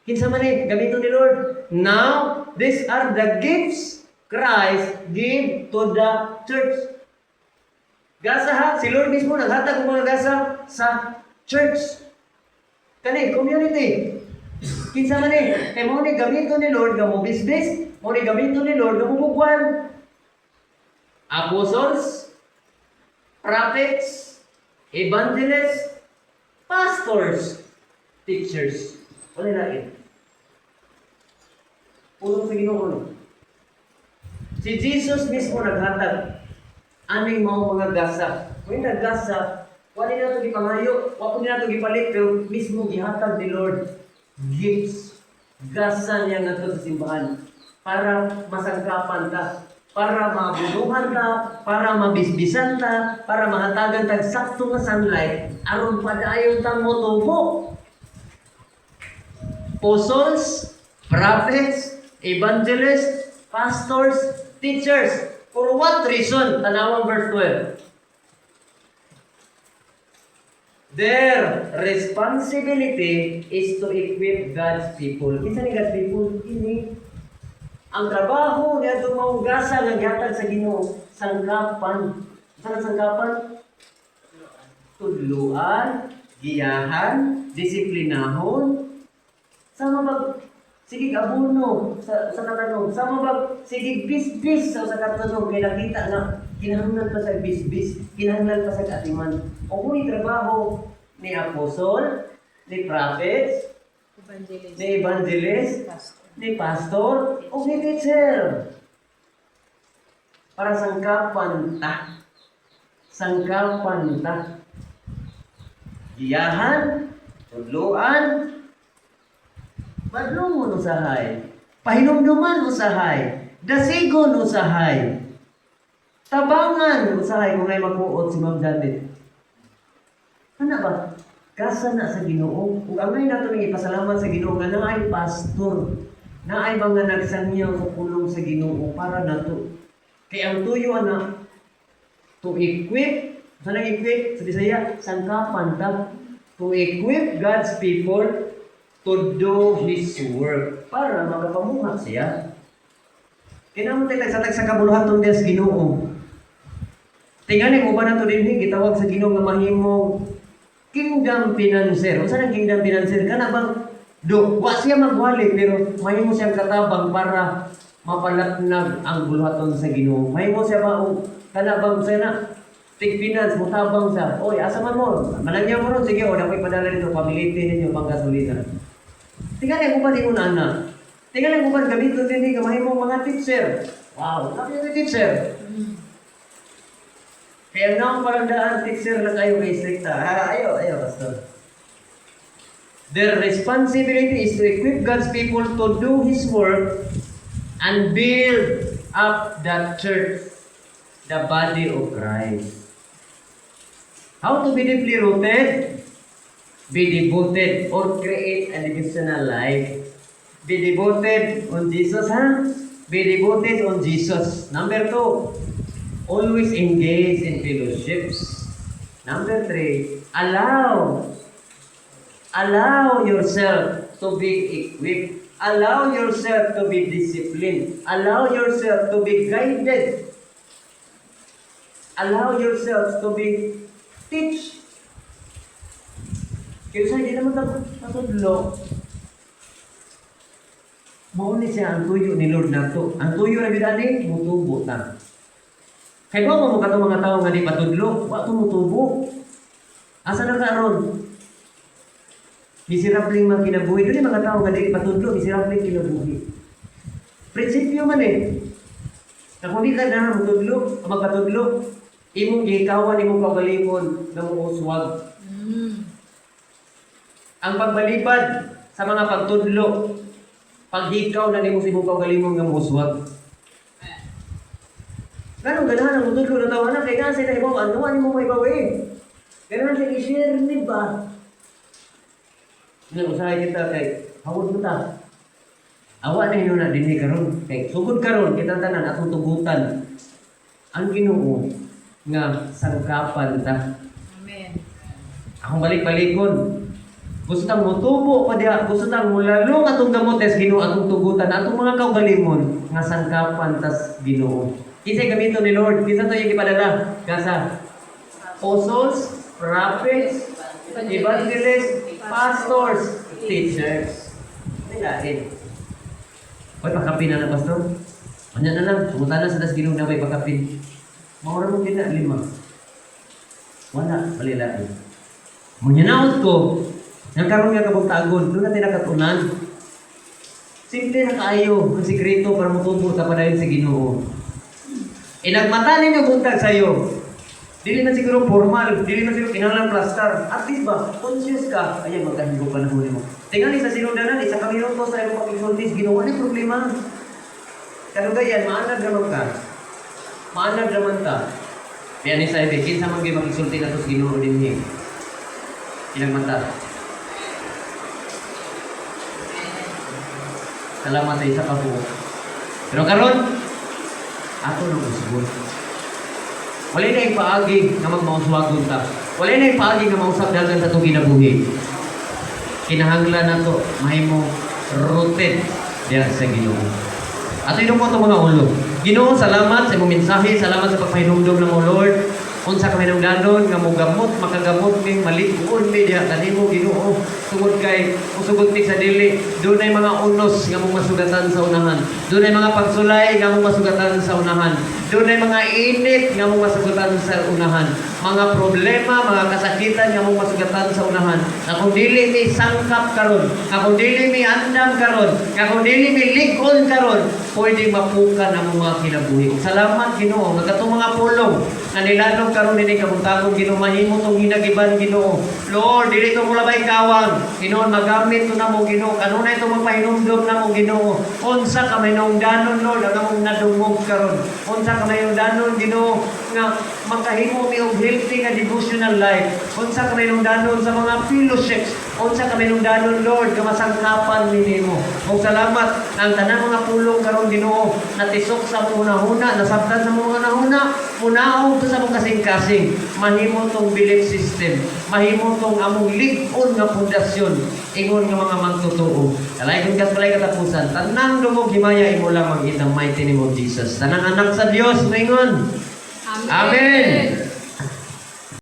Kinsa man ni gamiton ni Lord. Now, these are the gifts Christ give to the church. Gasa ha, si Lord mismo naghatag ng mga gasa sa church. Kani, community. Kinsa man ni, kay mo ni gamiton ni Lord nga mo bisbis, mo ni gamiton ni Lord nga mo mugwan. Apostles, prophets, evangelists, pastors, teachers. Wala na ito. Pulong sa Ginoo. Si Jesus mismo naghatag aning mga gasa. Kung naggasa, wala na ito gipangayo, wala na ito gipalit, pero mismo gihatag ni Lord gifts. Gasa niya nga ito sa simbahan para masangkapan ta, para mabunuhan ta, para mabisbisan ta, para mahatagan tag sakto nga sunlight, aron padayon tang motubo. Apostles, prophets, evangelists, pastors, teachers. For what reason? Tanawang verse 12. Their responsibility is to equip God's people. Kinsa ni God's people? Ini. Ang trabaho niya itong gasa nga gihatag sa Ginoo, sangkapan. Saan sangkapan? Tudluan, giyahan, disiplinahon. Sama ba? Sige abono sa katanong. Sama ba? Sige bisbis sa katanong. Kaya nakita na kinahanglan pa sa bisbis, kinahanglan pa sa katiman. O kung trabaho ni apostol, ni prophets, ni evangelist, ni pastor, o ni teacher. Para sangkapan ta. Sangkapan ta. Giyahan, tudluan, badlungon usahay, pahinumduman usahay, dasigon usahay, tabangan usahay kung ay magbuot si Ma'am Janet. Ano ba? Gasa na sa Ginoo. Kung angay nato ng ipasalamat sa Ginoo nga naay pastor, naay mga nagsangyaw sa pulong sa Ginoo para nato. Kaya ang tuyo na to equip, saan ang equip? Sa Bisaya, sangkapan ta. To equip God's people to do His work para makapamuha siya. Kinamutay tag sa kabuluhaton diya sa Ginoo. Tingani mo ba na ito din, gitawag sa Ginoo nga mahimong kingdom financier. O saan ang kingdom financier? Kana bang, wa siya magwali, pero mahimo siyang katabang para mapalatnag ang buluhaton sa Ginoo. Mahimo siya ba, kana bang siya na, tig-finance, mutabang siya. Oy, asa man mo? Malagyan mo ron, sige, o, nakoy padala nito, pamilitin ninyo pang gasolina. Tingnan ko ba di ko na? Tingnan ko ba gamiton din ka mahimong mga teacher? Wow, sabi yung teacher. Kaya nga parang daan teacher na kayo may stricta. Ayaw, pastor. Their responsibility is to equip God's people to do His work and build up that church. the body of Christ. How to be deeply rooted? Be devoted or create a devotional life. Be devoted on Jesus, ha? Be devoted on Jesus. Number 2, always engage in fellowships. Number 3, allow yourself to be equipped. Allow yourself to be disciplined. Allow yourself to be guided. Allow yourself to be teach. Kaya sa hindi naman natudlo. Mauni siya ang tuyo ni Lord na to. Ang tuyo na bidani, mutubo ta. Kaya ba mo katong mga tao nga di patudlo? Wa tumutubo. Asa na karon? Miserable mga kinabuhi. Doon yung mga tao nga di patudlo, miserable kinabuhi. Prinsipyo man eh. Na kung di ka na matudlo, magpatudlo, imong gihikawan, imong kaugalingon na mo uswag. Ang pagbalibad sa mga pagtudlo, paghikaw na nimo sa imong kaugalingon nga mo uswag. Ganun ganahan ang mutudlo na tawanan kay kasi na ibaw, ano mo ibaw eh. Ganahan siya i-share ni ba? Usahay kita kay hawod mo ta. Awa na hinuna din karon kay sugod karon kita tanan atong tugutan ang Ginoo nga sangkapan ta. Amen. Akong balik-balikon. Gusto tang motubo pa diha, gusto tang mulalong atong gamot es Ginoo atong tugutan atong mga kaugalingon nga sangkapan tas Ginoo. Kinsa gamito ni Lord? Kinsa to yung ipadala? Kasa apostles, prophets, evangelists, pastors, teachers. Nilain. Hoy, pakapin na pastor. Anya na lang, sumunta na sa das Ginoo na may pakapin. Maura mo kina 5. Wala, palilain. Munyanaot ko, nagkaroon nga kabugtagon, doon natin nakatunan. Simple na kaayo ang sikreto para mutubo sa padayon sa Ginoo. Inagmata ninyo buntag sa'yo. Dili man siguro formal, dili man siguro kinahanglan plaster. At least ba, conscious ka, ay magkahigo ka na huli mo. Tingali sa sinundanan, isa kami ron to sa iyong pag-exultis, ginawa na problema. Kanugayan, maanag naman ka. Maanag naman ka. Kaya ni sa ibig, kinsa man kayo mag-exulti na to sa Ginoo din niya. Inagmata. Salamat sa isa ka po. Pero karon, ako nung usbon. Wala na yung paagi na magmauswagon ta. Wala na yung paagi na mausap dagan sa itong ginabuhi. Kinahanglan na to, mahimo rooted diyan sa Ginoo. At ito mo itong mga ulo. Ginoo, salamat sa imong mensahe, salamat sa pagpahinumdum ng Lord. Unsa kami nung danon nga mo gamot, makagamot ning malikuon media kanimo Ginoo. Tungod kay usugod mi sa dili, dunay mga unos nga mong masugatan sa unahan. Dunay mga pagsulay nga mong masugatan sa unahan. Dunay mga init nga mong masugatan sa unahan. Mga problema, mga kasakitan nga mong masugatan sa unahan. Na kung dili mi sangkap karon, na kung dili mi andam karon, na kung dili mi lig-on karon, pwede mapukan ang mga kinabuhi. Salamat Ginoo, nagkatong mga pulong na nilanog karon dinhi kabuntagon Ginoo, mahimo tong hinagiban Ginoo. Lord, dili to mula bay kawang. Ginoo, magamit to namo Ginoo. Kanunay to magpahinumdom namo Ginoo. Unsa ka may danon Lord ang among nadungog karon. Unsa ka may danon Ginoo nga makahimo mi og healthy nga devotional life. Unsa ka may danon sa mga fellowships. Unsa ka may danon Lord nga masangkapan nimo. Og salamat ang tanang mga pulong karon Ginoo natisok sa una-una, nasabtan sa mga una-una, munaog to sa mong kasing-kasing. Mahimo tong belief system. Mahimo tong among lig-on nga pundasyon. Ingon nga mga magtotoo. Kalay kung balay katapusan, tanang dumog himaya imo lamang in the mighty name of Jesus. Tanang anak sa Dios, maingon. Amen. Amen.